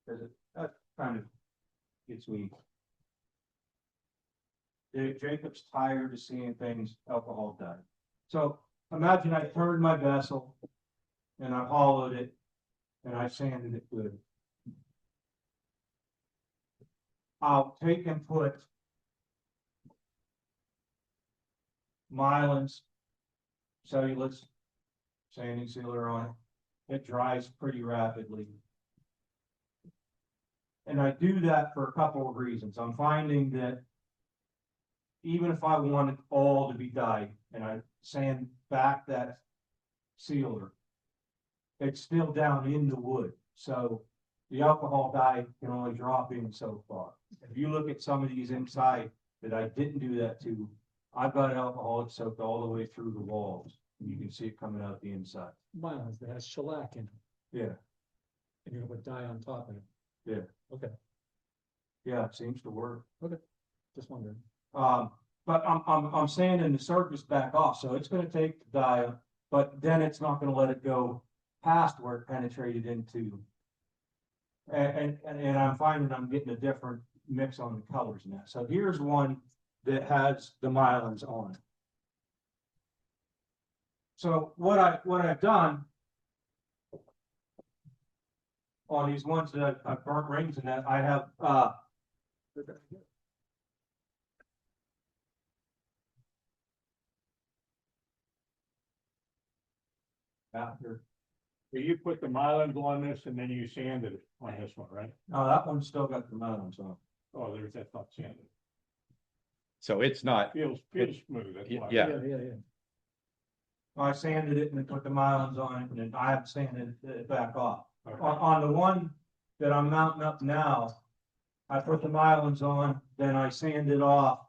Cause that kind of gets me. Jacob's tired of seeing things alcohol diet. So imagine I turned my vessel and I hollowed it and I sanded it good. I'll take and put Mylan's cellulose sanding sealer on it. It dries pretty rapidly. And I do that for a couple of reasons. I'm finding that even if I want it all to be dyed and I sand back that sealer, it's still down in the wood. So the alcohol dye can only drop in so far. If you look at some of these inside that I didn't do that to, I've got alcohol that's soaked all the way through the walls. And you can see it coming out the inside. Miles that has shellac in it, Yeah, and you're gonna put dye on top of it. yeah. Okay, Yeah, it seems to work. just wondering. But I'm sanding the surface back off, so it's gonna take the dye, but then it's not gonna let it go past where it penetrated into. And I'm finding I'm getting a different mix on the colors now. So here's one that has the Mylan's on it. So what I've done on these ones that I've burnt rings in that, I have, after, So you put the Mylan's on this and then you sanded it on this one, right? no, that one's still got the Mylan's on. Oh, that's not sanded. So it's not, Feels smooth, that's why. yeah. Yeah. I sanded it and then put the Mylan's on it, and then I have sanded it back off. Okay. On the one that I'm mounting up now, I put the Mylan's on, then I sanded off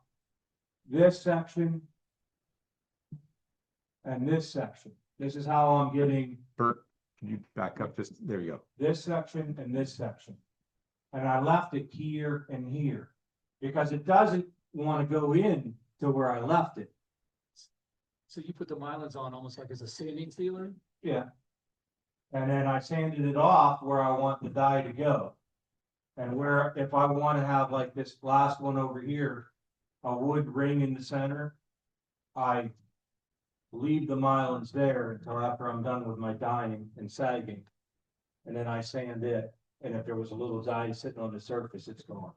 this section and this section. This is how I'm getting Bert, can you back up just, there you go. this section and this section. And I left it here and here, because it doesn't want to go in to where I left it. So you put the Mylan's on almost like as a sanding sealer? Yeah. And then I sanded it off where I want the dye to go. And where, if I want to have like this last one over here, a wood ring in the center, I leave the Mylan's there until after I'm done with my dyeing and sagging. And then I sand it, and if there was a little dye sitting on the surface, it's gone.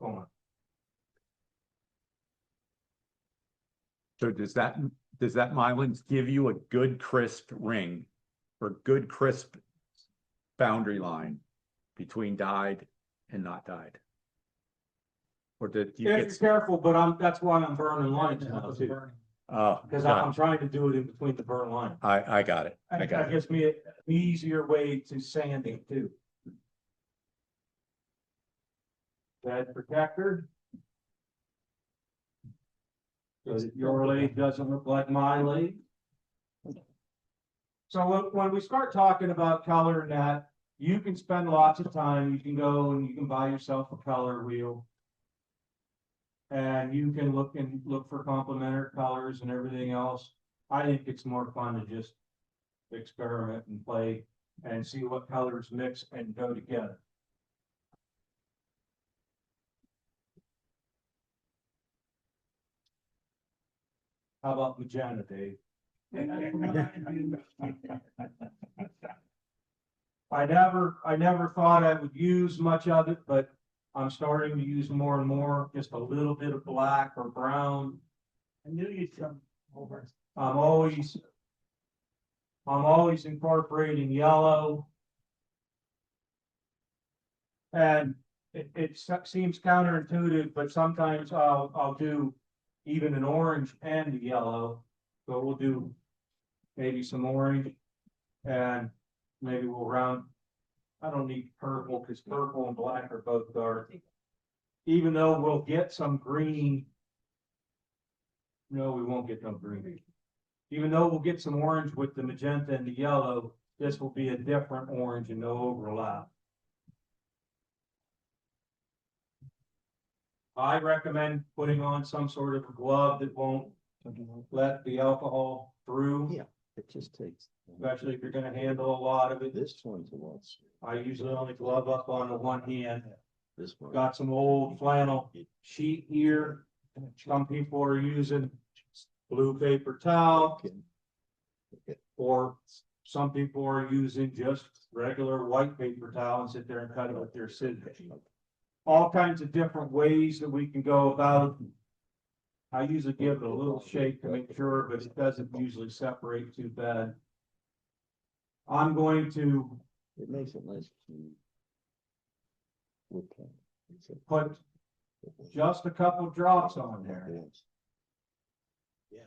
Gone. So does that Mylan's give you a good crisp ring or good crisp boundary line between dyed and not dyed? Or did you If get, you're careful, but that's why I'm burning lines now too, Burning. oh, because got I'm it. trying to do it in between the burn line. I got it. I And got that it. gives me an easier way to sand it too. Bed protector. So that your lathe doesn't look like my lathe. So when we start talking about color and that, you can spend lots of time, you can go and you can buy yourself a color wheel. And you can look for complementary colors and everything else. I think it's more fun to just experiment and play and see what colors mix and go together. How about magenta, Dave? I never thought I would use much of it, but I'm starting to use more and more, just a little bit of black or brown. I knew you'd come over. I'm always incorporating yellow. And it seems counterintuitive, but sometimes I'll do even an orange and a yellow. So we'll do maybe some orange and maybe we'll round. I don't need purple because purple and black are both dark. Even though we'll get some green. No, we won't get no green. Even though we'll get some orange with the magenta and the yellow, this will be a different orange and no overlap. I recommend putting on some sort of a glove that won't let the alcohol through. Yeah. It just takes. Especially if you're gonna handle a lot of it. This one's a lot. I usually only glove up on the one hand. This one. Got some old flannel sheet here. Some people are using blue paper towel or Some people are using just regular white paper towel and sit there and cut it with their scissors. All kinds of different ways that we can go about. I usually give it a little shake to make sure, but it doesn't usually separate too bad. I'm going to It makes it nice. put just a couple drops on there. Yeah.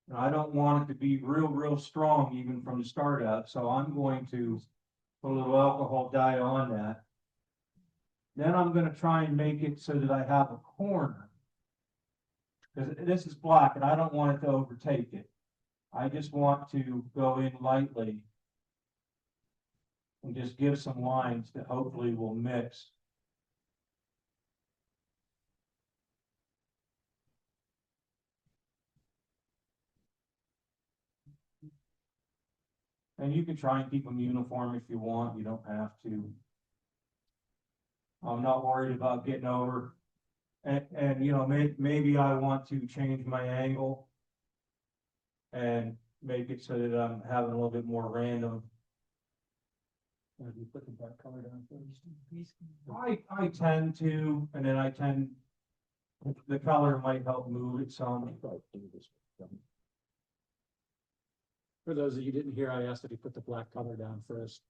And I don't want it to be real strong even from the start up, so I'm going to put a little alcohol dye on that. Then I'm gonna try and make it so that I have a corner. Cause this is black and I don't want it to overtake it. I just want to go in lightly. And just give some lines that hopefully will mix. And you can try and keep them uniform if you want, you don't have to. I'm not worried about getting over. And you know, maybe I want to change my angle. And make it so that I'm having a little bit more random. Have you put the dark color down first? I tend to, and then the color might help move it some. For those of you who didn't hear, I asked if you put the black color down first.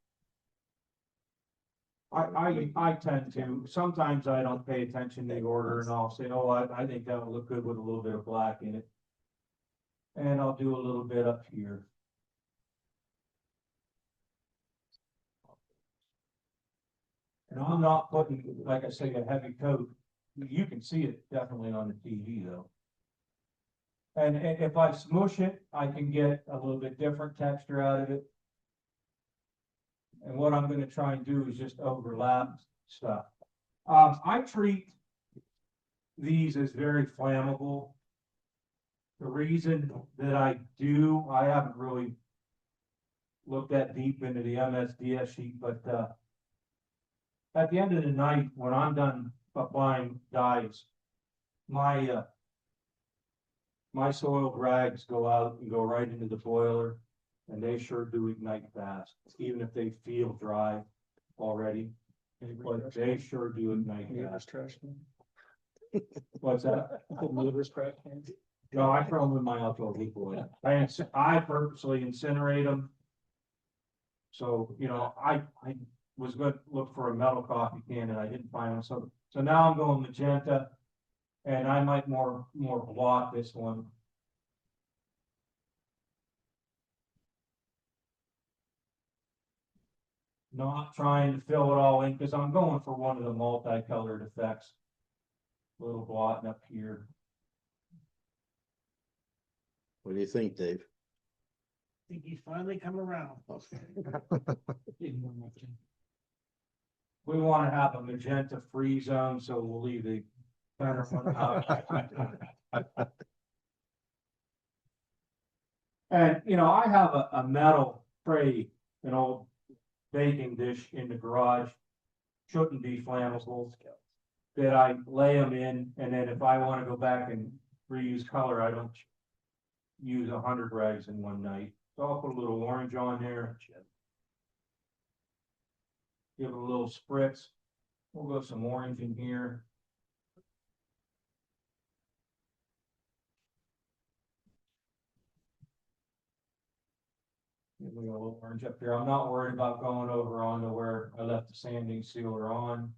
I tend to, sometimes I don't pay attention to the order and I'll say, oh, I think that would look good with a little bit of black in it. And I'll do a little bit up here. And I'm not putting, like I say, a heavy coat. You can see it definitely on the TV though. And if I smush it, I can get a little bit different texture out of it. And what I'm gonna try and do is just overlap stuff. I treat these as very flammable. The reason that I haven't really looked that deep into the MSDS sheet, but, at the end of the night, when I'm done applying dyes, my soiled rags go out and go right into the boiler, and they sure do ignite fast, even if they feel dry already. But they sure do ignite fast. Trash can. What's that? The neighbor's trash cans. No, I throw them in my outdoor heat boy. I purposely incinerate them. So, you know, I was going to look for a metal coffee can and I didn't find one. So now I'm going magenta and I might more block this one. Not trying to fill it all in because I'm going for one of the multicolored effects. Little blotting up here. What do you think, Dave? I think he's finally come around. We want to have a magenta free zone, so we'll leave the center one out. And, you know, I have a metal tray, an old baking dish in the garage, shouldn't be flammable, that I lay them in, and then if I want to go back and reuse color, I don't use 100 rags in one night. So I'll put a little orange on there. Give it a little spritz. We'll go some orange in here. Give me a little orange up here. I'm not worried about going over onto where I left the sanding sealer on.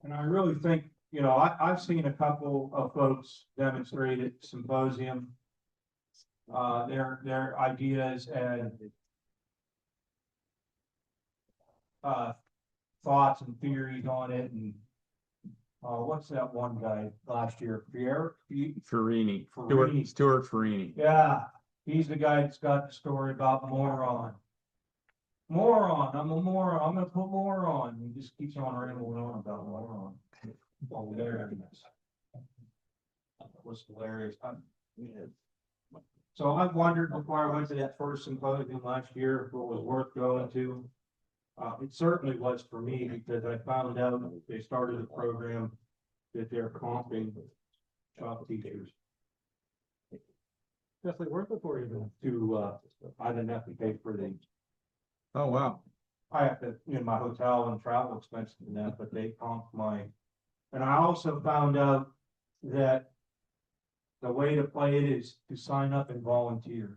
And I really think, you know, I've seen a couple of folks demonstrate at symposium. Their ideas and thoughts and theories on it, and what's that one guy last year? Farini, Farini. Stuart Farini. Yeah, he's the guy that's got the story about moron. Moron, I'm a moron, I'm gonna put more on. He just keeps on rambling on about moron. Hilarious. That was hilarious. So I wondered before I went to that first symposium last year if it was worth going to. It certainly was for me because I found out they started a program that they're comping shop teachers Definitely worth it for you then. to, I didn't have to pay for the, Oh, wow. I have to, my hotel and travel expenses and that, but they comp my. And I also found out that the way to play it is to sign up and volunteer.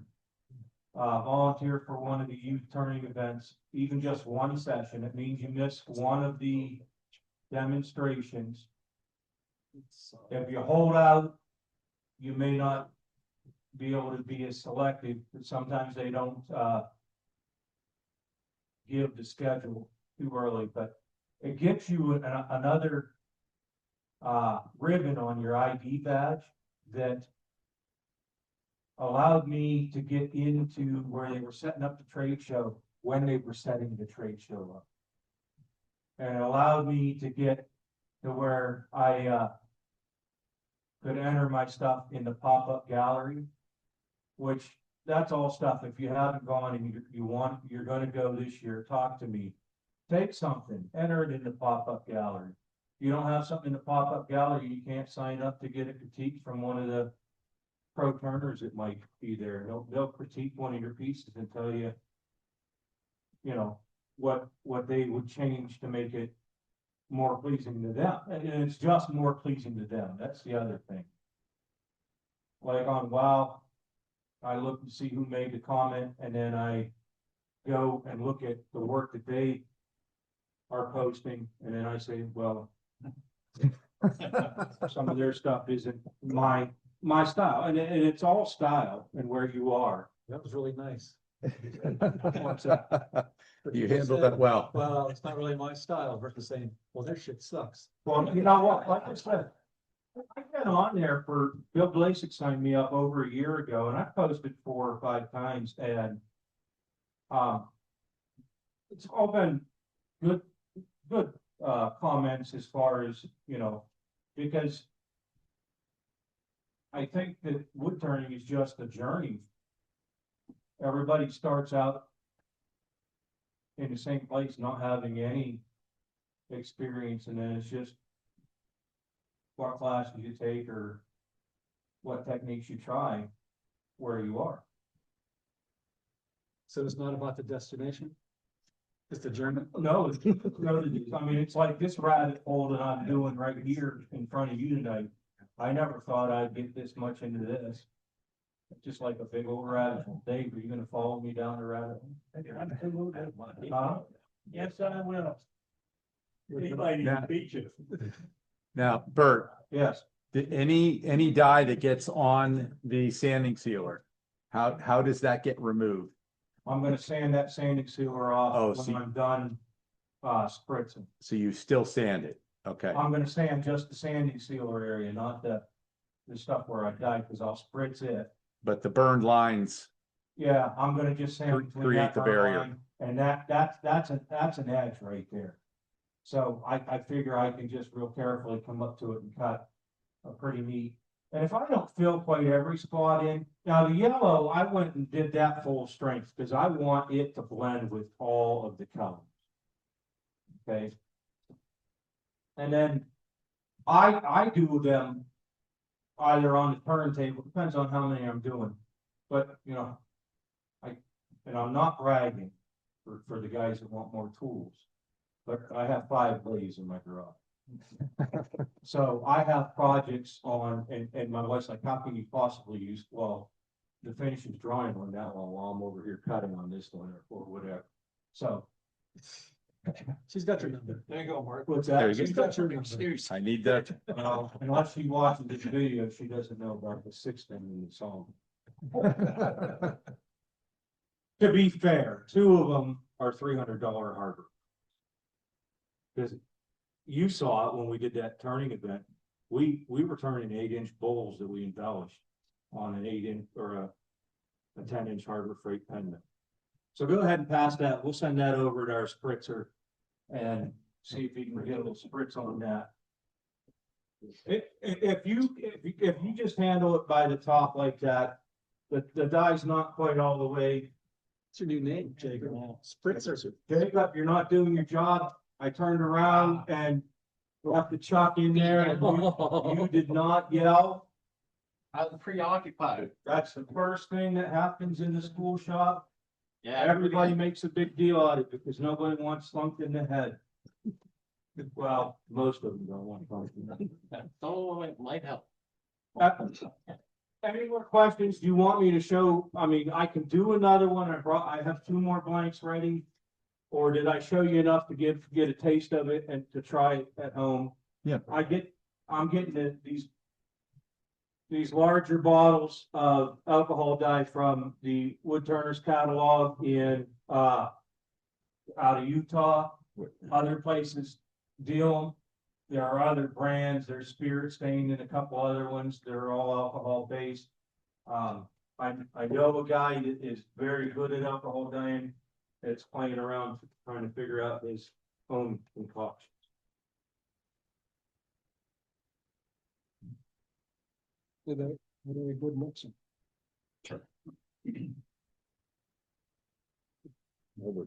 Volunteer for one of the youth turning events, even just one session. It means you miss one of the demonstrations. If you hold out, you may not be able to be as selective, but sometimes they don't, give the schedule too early, but it gets you another ribbon on your ID badge that allowed me to get into where they were setting up the trade show when they were setting the trade show up. And it allowed me to get to where I could enter my stuff in the pop-up gallery, which that's all stuff. If you haven't gone and you're gonna go this year, talk to me. Take something, enter it in the pop-up gallery. You don't have something in the pop-up gallery, you can't sign up to get a critique from one of the pro turners that might be there. They'll critique one of your pieces and tell you, what they would change to make it more pleasing to them. And it's just more pleasing to them. That's the other thing. Like on WOW, I look to see who made the comment, and then I go and look at the work that they are posting, and then I say, well, some of their stuff isn't my style, and it's all style and where you are. That was really nice. What's that? You handled that well. Well, it's not really my style versus saying, well, their shit sucks. Well, you know what, like I said, I've been on there for, Bill Blasek signed me up over a year ago, and I posted 4 or 5 times, and it's all been good comments as far as, because I think that wood turning is just a journey. Everybody starts out in the same place, not having any experience, and then it's just what classes you take or what techniques you try where you are. So it's not about the destination? It's the journey? No, I mean, it's like this rabbit hole that I'm doing right here in front of you tonight. I never thought I'd get this much into this. It's just like a big old rabbit hole. Dave, are you gonna follow me down the rabbit hole? Huh? Yes, I will. Anybody Yeah. can beat you. Now, Bert, Yes, any dye that gets on the sanding sealer, how does that get removed? I'm gonna sand that sanding sealer Oh, off so when I'm done, spritzing. So you still sand it? Okay, I'm gonna sand just the sanding sealer area, not the stuff where I dyed, because I'll spritz it. but the burned lines, Yeah, I'm gonna just sand. between Create that the burn barrier. line, and that's an edge right there. So I figure I can just real carefully come up to it and cut a pretty neat. And if I don't fill quite every spot in, now the yellow, I went and did that full strength, because I want it to blend with all of the colors. Okay. And then I do them either on the turntable, depends on how many I'm doing, but I'm not bragging for the guys that want more tools, but I have 5 blades in my garage. So I have projects on, and my wife's like, how can you possibly use, well, the finish is drying on that one while I'm over here cutting on this one or whatever. So. She's got your number. There you go, Mark. What's There that? you She's got your number. I need that. Unless she watches this video, she doesn't know about the 6 thing in the song. To be fair, 2 of them are $300 hardware. Because you saw it when we did that turning event. We were turning 8-inch bowls that we embellished on an 8-inch or a 10-inch Harbor Freight pendant. So go ahead and pass that. We'll send that over to our spritzer and see if he can get a little spritz on that. If you just handle it by the top like that, the dye's not quite all the way It's your new name, Jacob. Spritzer. Jacob, you're not doing your job. I turned around and left the Chuck in there and you did not yell. I was preoccupied. That's the first thing that happens in the school shop. Yeah. Everybody makes a big deal out of it because nobody wants slumped in the head. Well, most of them don't want slumped in the head. Some of them might help. Any more questions? Do you want me to show, I mean, I can do another one. I have 2 more blanks ready. Or did I show you enough to get a taste of it and to try it at home? Yeah. I'm getting these larger bottles of alcohol dye from the Wood Turners catalog in, out of Utah. Other places deal them. There are other brands, there's Spirit Stain and a couple other ones, they're all alcohol based. I know a guy that is very good at alcohol dyeing, that's playing around trying to figure out his own concoction. Very good mixing.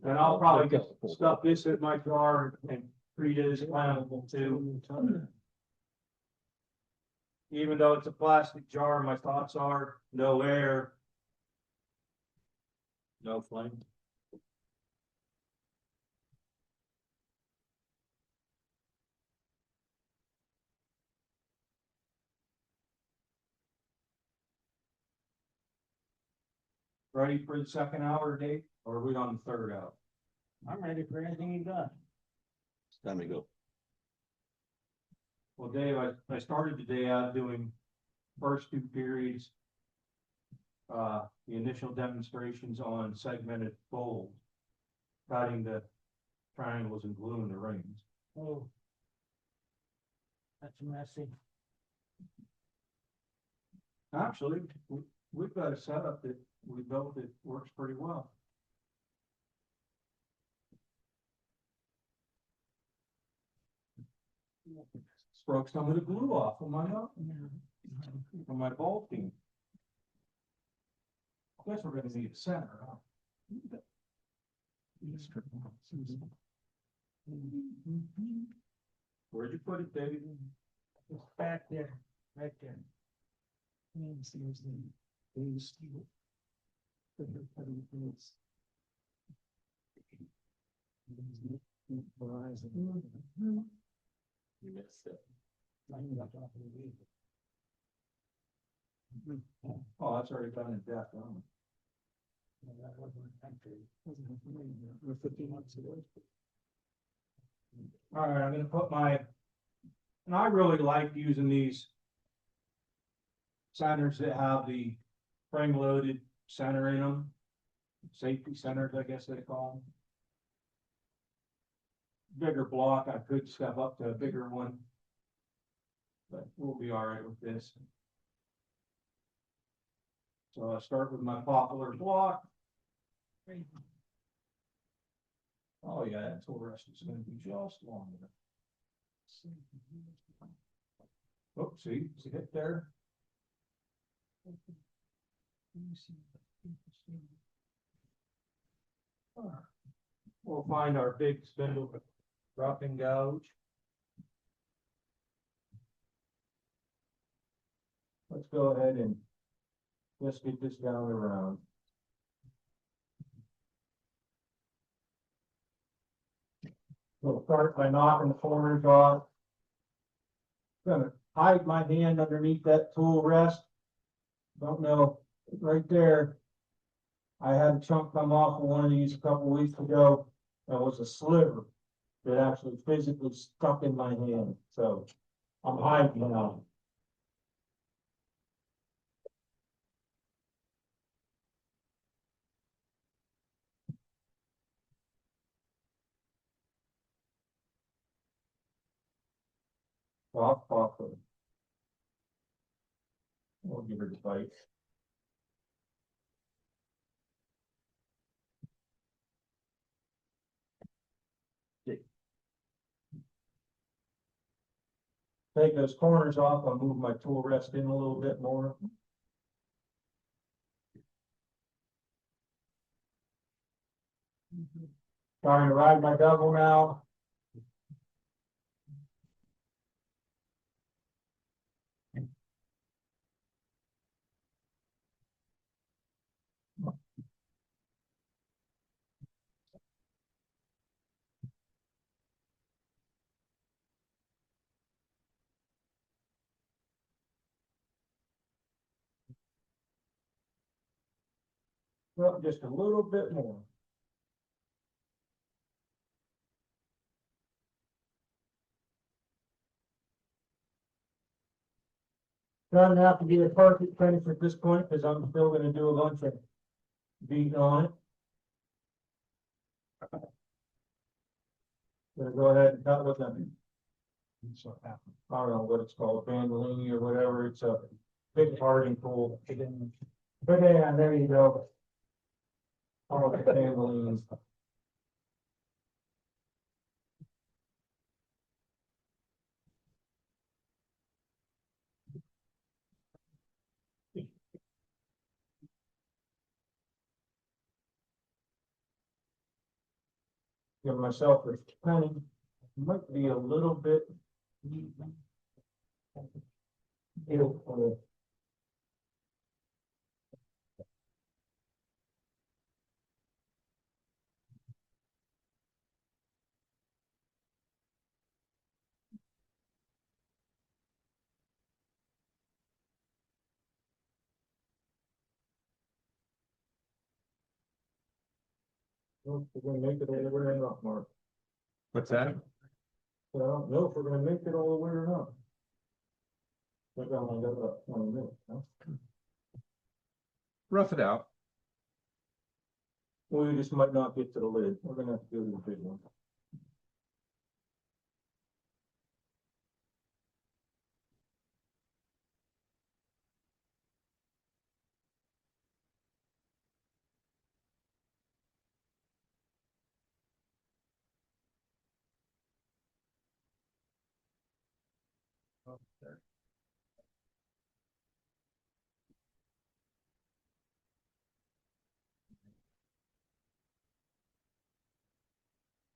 And I'll probably get stuff this in my jar and treat it as flammable too. Even though it's a plastic jar, my thoughts are no air. No flame. Ready for the second hour, Dave, or are we on the third hour? I'm ready for anything you got. It's time to go. Well, Dave, I started the day out doing first 2 periods. The initial demonstrations on segmented fold, cutting the triangles and gluing the rings. Oh. That's messy. Actually, we've got a setup that we built that works pretty well. Broke some of the glue off of from my ball team. I guess we're gonna need a center, huh? Where'd you put it, David? It's back there, right there. You missed it. Oh, that's already done in depth, huh? All right, I'm gonna put and I really like using these centers that have the frame loaded center in them. Safety centers, I guess they call them. Bigger block, I could step up to a bigger one. But we'll be all right with this. So I start with my poplar block. Oh yeah, that tool rest is gonna be just long enough. Oh, see it there? We'll find our big spindle dropping gouge. Let's go ahead and just get this down around. We'll start by knocking the corners off. Gonna hide my hand underneath that tool rest. Don't know, right there. I had a chunk come off of one of these a couple weeks ago. That was a sliver that actually physically stuck in my hand, so I'm hiding now. Off. We'll give her the bite. Take those corners off, I'll move my tool rest in a little bit more. Trying to ride my double now. Well, just a little bit more. Doesn't have to be a perfect finish at this point, because I'm still gonna do a bunch of beating on it. Gonna go ahead and cut with them. I don't know what it's called, bandolini or whatever, it's a big parting tool. But yeah, there you go. All the bandolins. Give myself a penny, might be a little bit. We're gonna make it all the way or not, Mark. What's that? But I don't know if we're gonna make it all the way or not. Like I only got about 20 minutes, huh? Rough it out. We just might not get to the lid. We're gonna have to do the big one.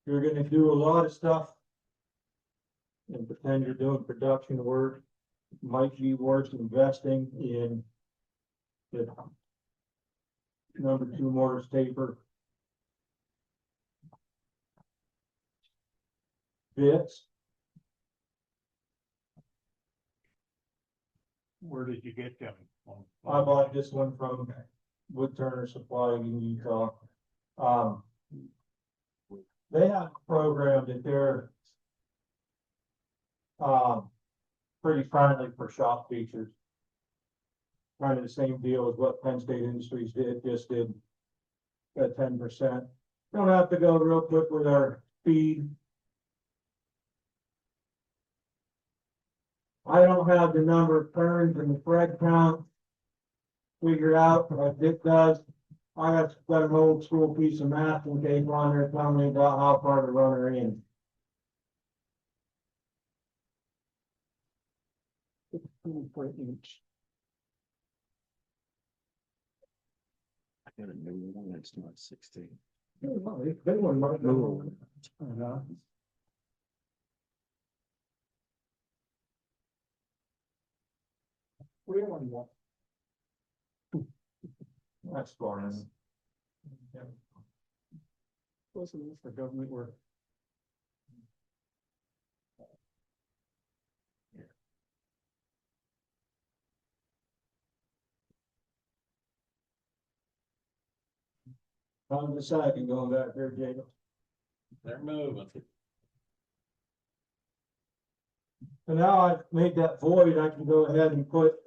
You're gonna do a lot of stuff. And pretend you're doing production work. Might be worth investing in. The #2 mortise taper. Bits. Where did you get them? I bought this one from Wood Turner Supply in Utah. They have a program that they're pretty friendly for shop features. Kind of the same deal as what Penn State Industries did, just did at 10%. Don't have to go real quick with our speed. I don't have the number of turns and the thread count figured out, but it does. I got an old school piece of masking tape on there telling me about how far to run her in. Per inch. I got a new one, it's not 16. They one might go. That's fine. Wasn't this for government work? I'm deciding going back there, Jacob. They're moving. So now I've made that void, I can go ahead and put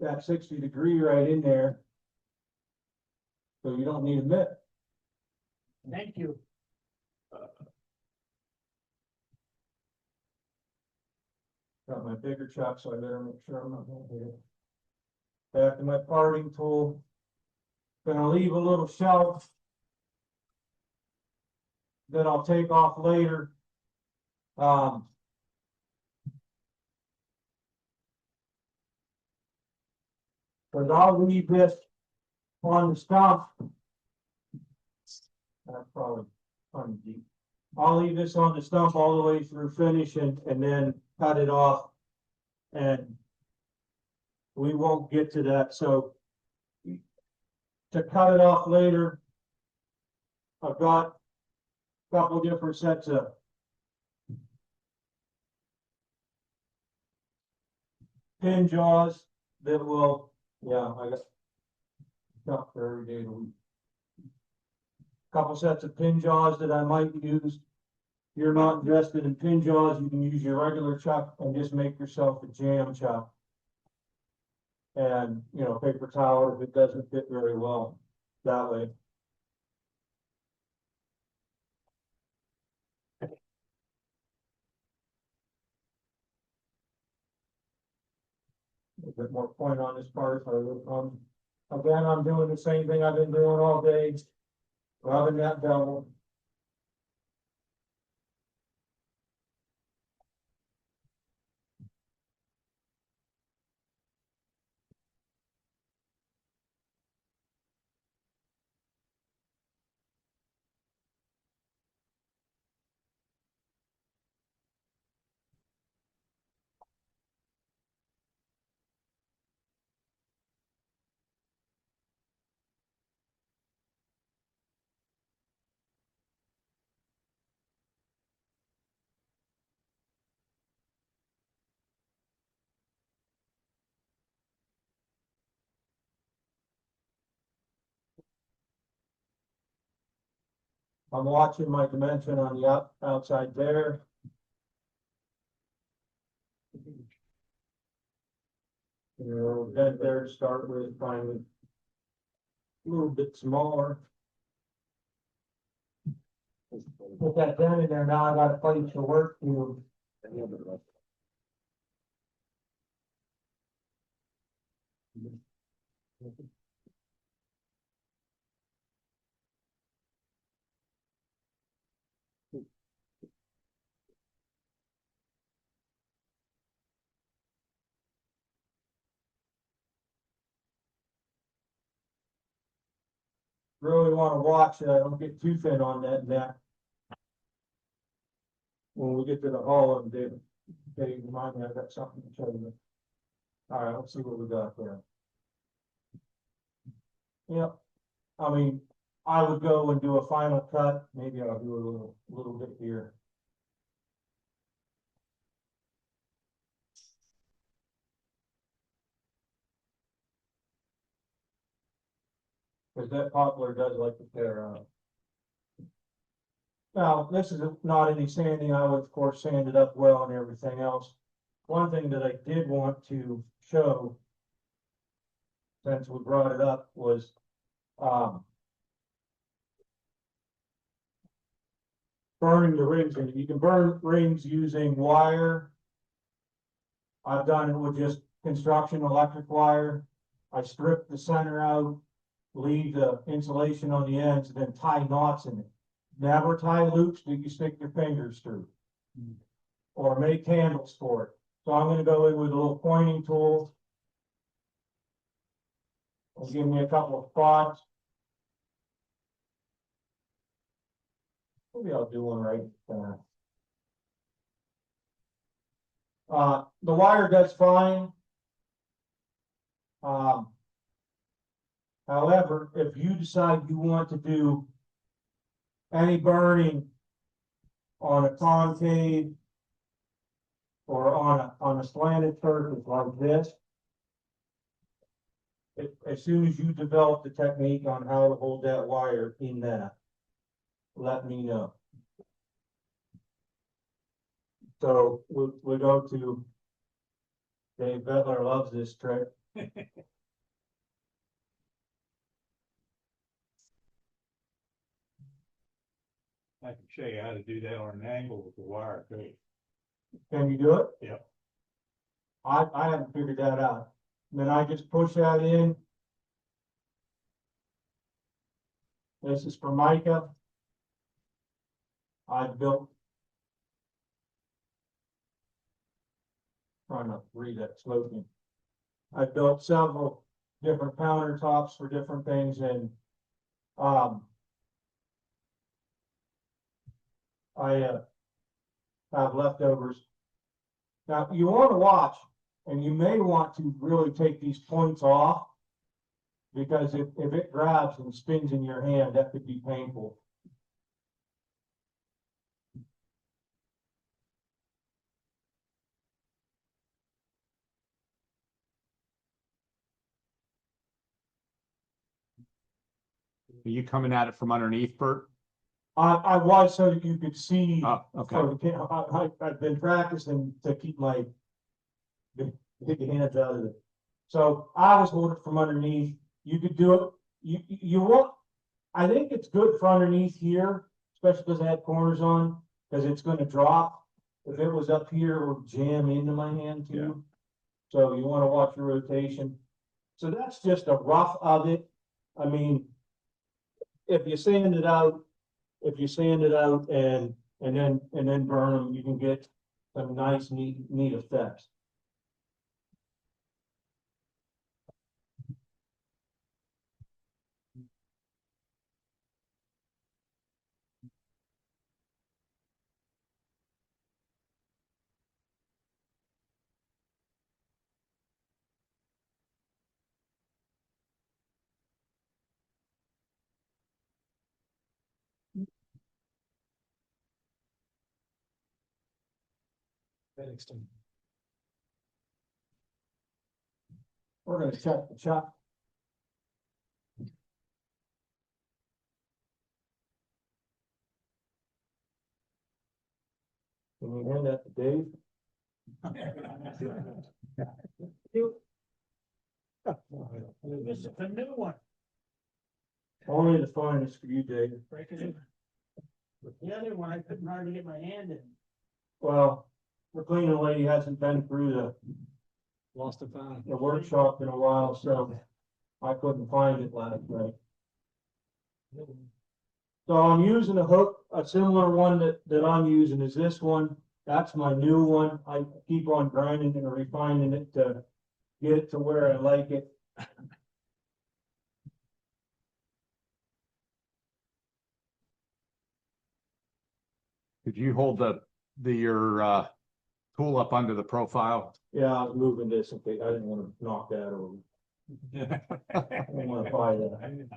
that 60° right in there. So you don't need a mitt. Thank you. Got my bigger chuck, so I better make sure I'm not gonna hit it. Back to my parting tool. Gonna leave a little shelf. That I'll take off later. But I'll leave this on the stump. That's probably plenty deep. I'll leave this on the stump all the way through finish and then cut it off. And we won't get to that, so to cut it off later, I've got a couple different sets of pin jaws that will, yeah, I got for every day of the week. Couple sets of pin jaws that I might use. If you're not interested in pin jaws, you can use your regular chuck and just make yourself a jam chuck. And, you know, paper towel if it doesn't fit very well that way. A bit more point on this part if I look on. Again, I'm doing the same thing I've been doing all day. Rubbing that bevel. I'm watching my dimension on the outside there. You know, bent there to start with, finally. A little bit smaller. Put that dent in there, now I got a place to work to. Really wanna watch that I don't get too thin on that neck. When we get to the hall and David, remind me, I've got something to show you. All right, let's see what we got there. Yep, I mean, I would go and do a final cut, maybe I'll do a little bit here. Cause that poplar does like to tear out. Now, this is not any sanding, I would of course sand it up well and everything else. One thing that I did want to show, since we brought it up, was, burning the rings, and you can burn rings using wire. I've done it with just construction electric wire. I strip the center out, leave the insulation on the ends, and then tie knots in it. Never tie loops that you stick your fingers through. Or make handles for it. So I'm gonna go in with a little pointing tool. And give me a couple of spots. Maybe I'll do one right there. The wire does fine. However, if you decide you want to do any burning on a concave or on a slanted surface like this, as soon as you develop the technique on how to hold that wire in that, let me know. So we go to Dave Bettler loves this trick. I can show you how to do that on an angle with the wire too. Can you do it? Yep. I haven't figured that out. Then I just push that in. This is for mica. I built. Trying to read that slowly. I built several different countertops for different things, and I have leftovers. Now, you want to watch, and you may want to really take these points off. Because if it grabs and spins in your hand, that could be painful. Are you coming at it from underneath, Bert? I was so that you could see. Oh, okay. I've been practicing to keep my big hands out of it. So I was holding it from underneath. You could do it. You want, I think it's good for underneath here, especially because I had corners on, because it's going to drop. If it was up here, it would jam into my hand too. So you want to watch your rotation. So that's just a rough of it. I mean, if you sand it out and then burn them, you can get some nice, neat effects. We're gonna check the chuck. Can you hand that to Dave? This is a new one. Only the finest for you, Dave. The other one, I couldn't hardly get my hand in. Well, the cleaning lady hasn't been through Lost and found. the workshop in a while, so I couldn't find it last night. So I'm using a hook, a similar one that I'm using is this one. That's my new one. I keep on grinding and refining it to get it to where I like it. Could you hold your tool up under the profile? Yeah, I was moving this in case I didn't want to knock that over. I didn't want to buy that.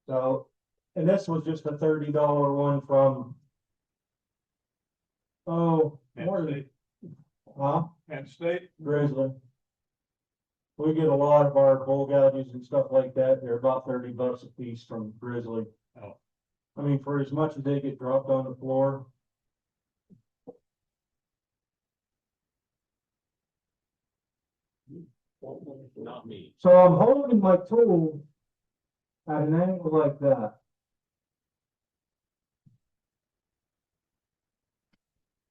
So, and this was just a $30 one from. Oh, more than, huh? Penn State. Grizzly. We get a lot of our bull gouges and stuff like that. They're about $30 a piece from Grizzly. Oh. I mean, for as much as they get dropped on the floor. Not me. So I'm holding my tool at an angle like that.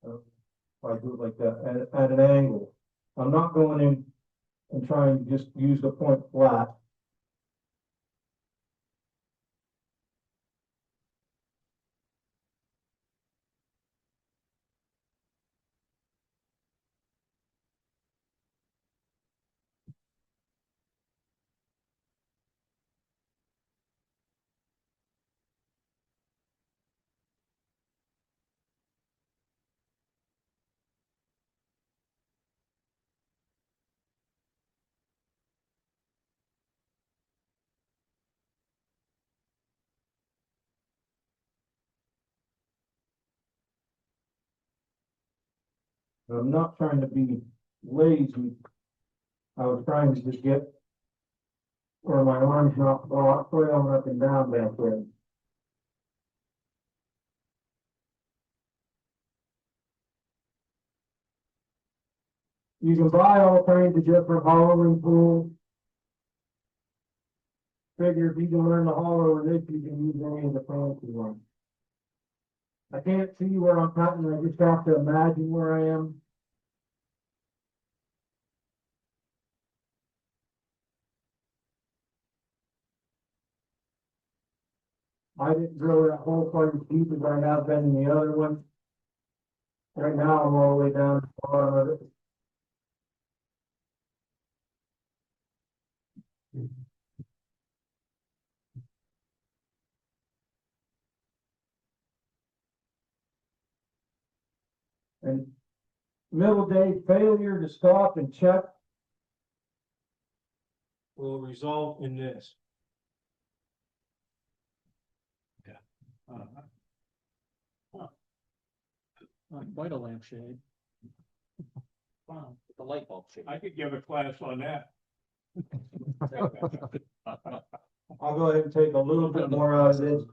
If I do it like that, at an angle. I'm not going in and trying to just use the point flat. I'm not trying to be lazy. I was trying to just get where my arm's not flailing up and down back there. You can buy all kinds of different hollowing tools. Figure if you can learn to hollow with this, you can use any of the fancy ones. I can't see where I'm cutting, I just have to imagine where I am. I didn't drill that hole quite as deep as I have been in the other one. Right now, I'm all the way down to the bottom of it. And middle day failure to stop and check will result in this. Quite a lampshade. Wow, the light bulb shade. I could give a class on that. I'll go ahead and take a little bit more out of this.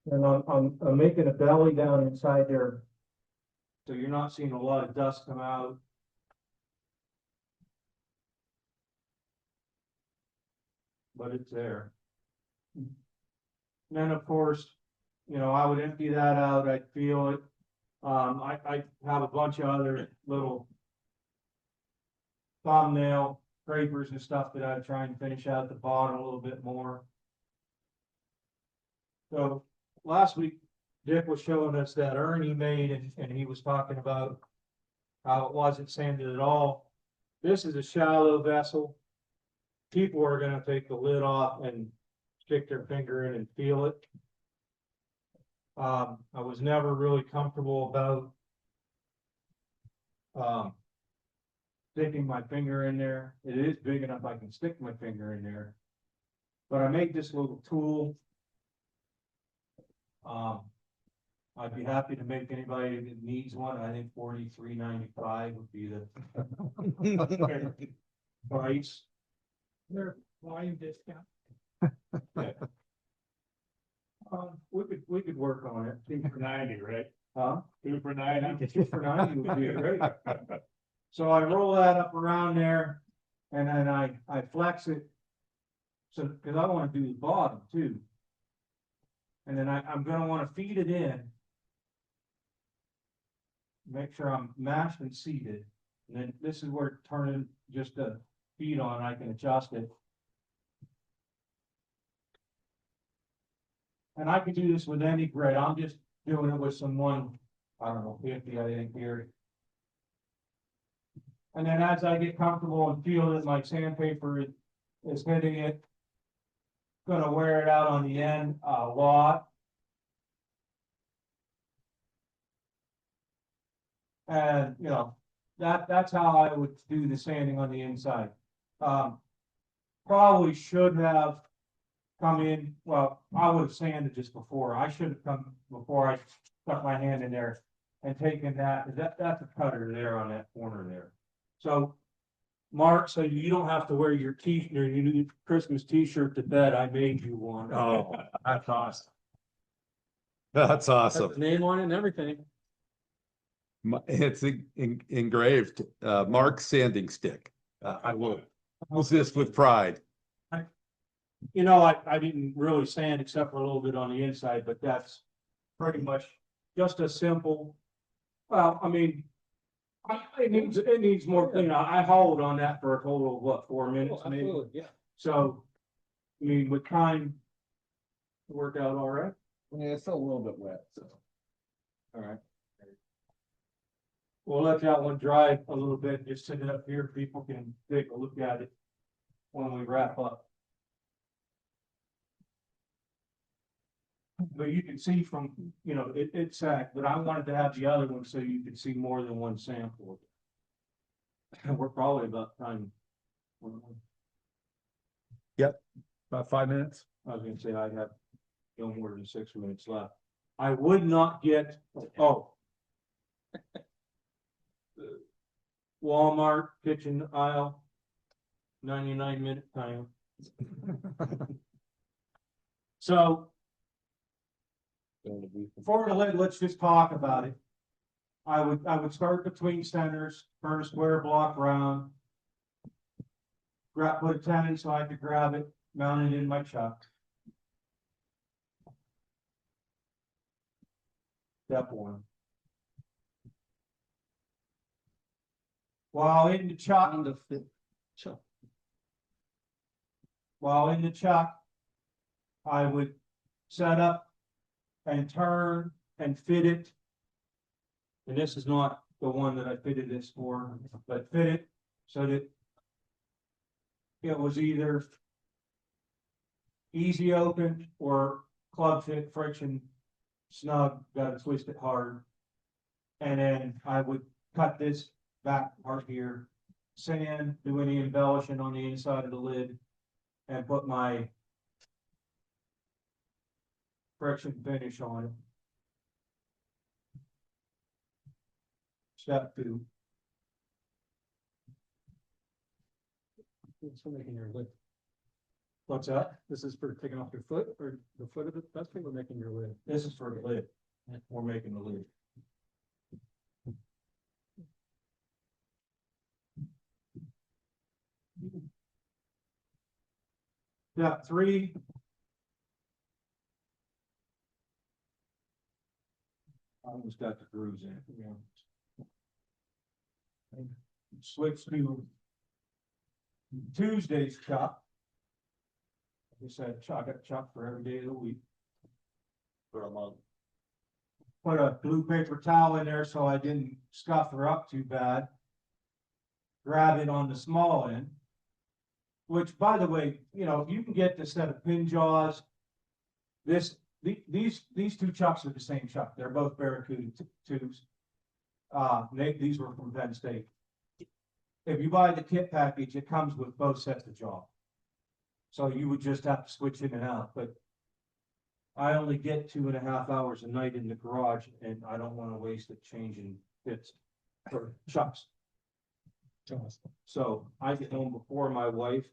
And I'm making a belly down inside there. So you're not seeing a lot of dust come out. But it's there. And then, of course, you know, I would empty that out, I'd feel it. I have a bunch of other little thumbnail scrapers and stuff that I'd try and finish out the bottom a little bit more. So last week, Dick was showing us that urn he made and he was talking about how it wasn't sanded at all. This is a shallow vessel. People are gonna take the lid off and stick their finger in and feel it. I was never really comfortable about sticking my finger in there. It is big enough I can stick my finger in there. But I made this little tool. I'd be happy to make anybody that needs one. I think $43.95 would be the price. There, volume discount. We could work on it. 2 for 90, right? Huh? 2 for 90. 2 for 90 would be great. So I roll that up around there and then I flex it. So, cause I wanna do the bottom too. And then I'm gonna wanna feed it in. Make sure I'm mashed and seated. And then this is where turning just a feed on, I can adjust it. And I can do this with any grit. I'm just doing it with some I don't know, 50, I think here. And then as I get comfortable and feel that my sandpaper is hitting it, gonna wear it out on the end a lot. And, you know, that's how I would do the sanding on the inside. Probably should have come in, well, I would have sanded this before. I should have come before I stuck my hand in there and taken that's a cutter there on that corner there. So, Mark, so you don't have to wear your your new Christmas t-shirt to bed. I made you one. Oh, That's awesome. that's Got awesome. the name on it and everything. It's engraved, Mark sanding stick. I will use this with pride. You know, I didn't really sand except for a little bit on the inside, but that's pretty much just a simple. Well, I mean, it needs more clean. I hauled on that for a total of what, 4 minutes maybe? Absolutely, yeah. So, I mean, with time, it worked out all right. Yeah, it's still a little bit wet, so. All right. We'll let that one dry a little bit, just sit it up here, people can take a look at it when we wrap up. But you can see from, you know, it's sacked, but I wanted to have the other one so you could see more than one sample. And we're probably about time. About 5 minutes. I was gonna say I have no more than 6 minutes left. I would not get, oh. Walmart kitchen aisle. 99-minute time. So. Before let's just talk about it. I would start between centers, turn a square block round. Put a 10 in so I could grab it, mount it in my chuck. Step one. While in the chuck, On the fit, chuck. while in the chuck, I would set up and turn and fit it. And this is not the one that I fitted this for, but fit it so that it was either easy open or club fit friction snug, gotta twist it hard. And then I would cut this back part here, sand, do any embellishing on the inside of the lid, and put my friction finish on it. Step two. It's for making your lid. What's that? This is for taking off your foot or the foot of it, that's what we're making your lid. This is for the lid. We're making the lid. Step three. I almost got the grooves in, to be honest. Switch to Tuesday's chop. Like I said, I got chop for every day of the week. For a month. Put a blue paper towel in there so I didn't scuff her up too bad. Grab it on the small end. Which, by the way, you know, if you can get this set of pin jaws, these two chucks are the same chuck. They're both Barracuda tubes. These were from Penn State. If you buy the kit package, it comes with both sets of jaw. So you would just have to switch in and out, but I only get 2.5 hours a night in the garage and I don't want to waste it changing bits or chucks. So I get home before my wife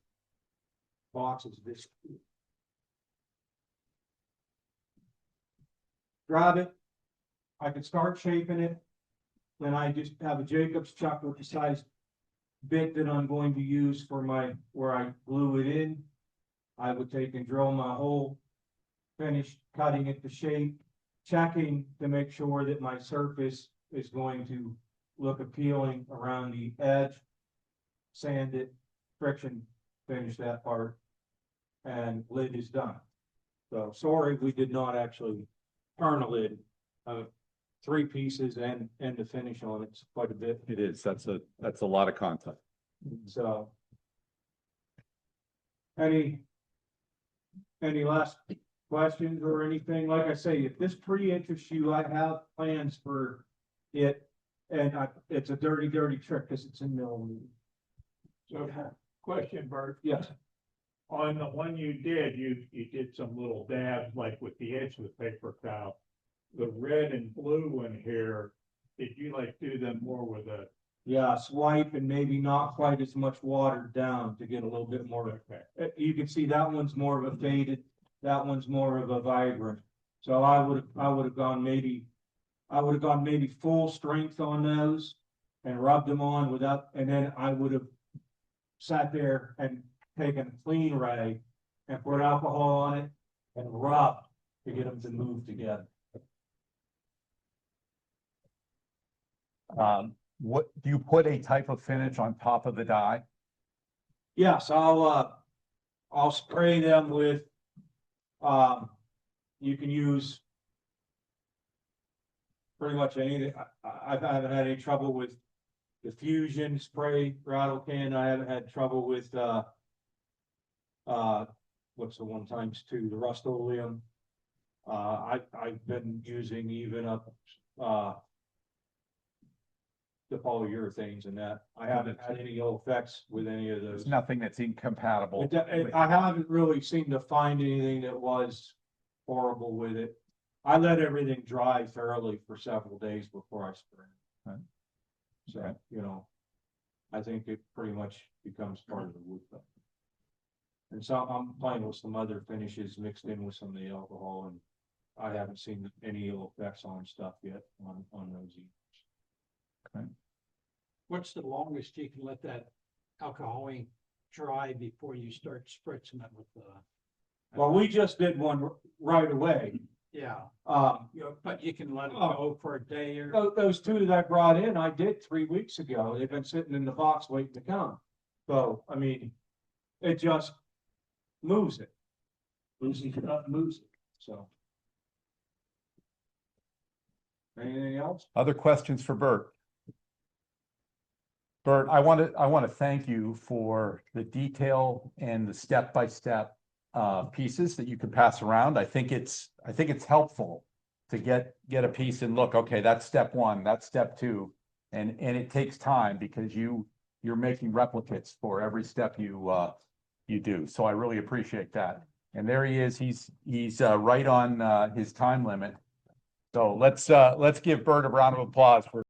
boxes this. Grab it. I can start shaping it. Then I just have a Jacobs chuck with the size bit that I'm going to use for my, where I glue it in. I would take and drill my hole, finish cutting it to shape, checking to make sure that my surface is going to look appealing around the edge. Sand it, friction, finish that part, and lid is done. So sorry, we did not actually turn a lid. 3 pieces and the finish on it's quite a bit. It is, that's a lot of content. So. Any last questions or anything? Like I say, if this pre-interests you, I have plans for it. And it's a dirty trick because it's in millimeters. So, question, Bert, Yes, on the one you did some little dabs like with the edge of the paper towel. The red and blue one here, did you like do them more with a? yeah, swipe and maybe not quite as much watered down to get a little bit more. Okay. You can see that one's more of a faded, that one's more of a vibrant. So I would have gone maybe full strength on those and rubbed them on without, and then I would have sat there and taken a clean rag and put alcohol on it and rubbed to get them to move together. What, do you put a type of finish on top of the die? Yes, I'll spray them with, you can use pretty much anything. I haven't had any trouble with the Fusion spray rattle can. I haven't had trouble with, what's the 1x2, the Rust-Oleum. I've been using even the polyurethanes and that. I haven't had any ill effects with any of those. There's nothing that's incompatible. I haven't really seemed to find anything that was horrible with it. I let everything dry thoroughly for several days before I spray. Right. So, Okay. you know, I think it pretty much becomes part of the wood. And so I'm playing with some other finishes mixed in with some of the alcohol, and I haven't seen any ill effects on stuff yet on those either. What's the longest you can let that alcohol ink dry before you start spritzing it with Well, we just did one right away, Yeah, You know, but you can let it Oh. go for a day or. those two that I brought in, I did 3 weeks ago. They've been sitting in the box waiting to come. So, I mean, it just moves it. Losing it up, moves it, so. Anything else? Other questions for Bert? Bert, I want to thank you for the detail and the step-by-step pieces that you can pass around. I think it's helpful to get a piece and look, okay, that's step one, that's step two. And it takes time because you're making replicates for every step you do. So I really appreciate that. And there he is. He's right on his time limit. So let's give Bert a round of applause for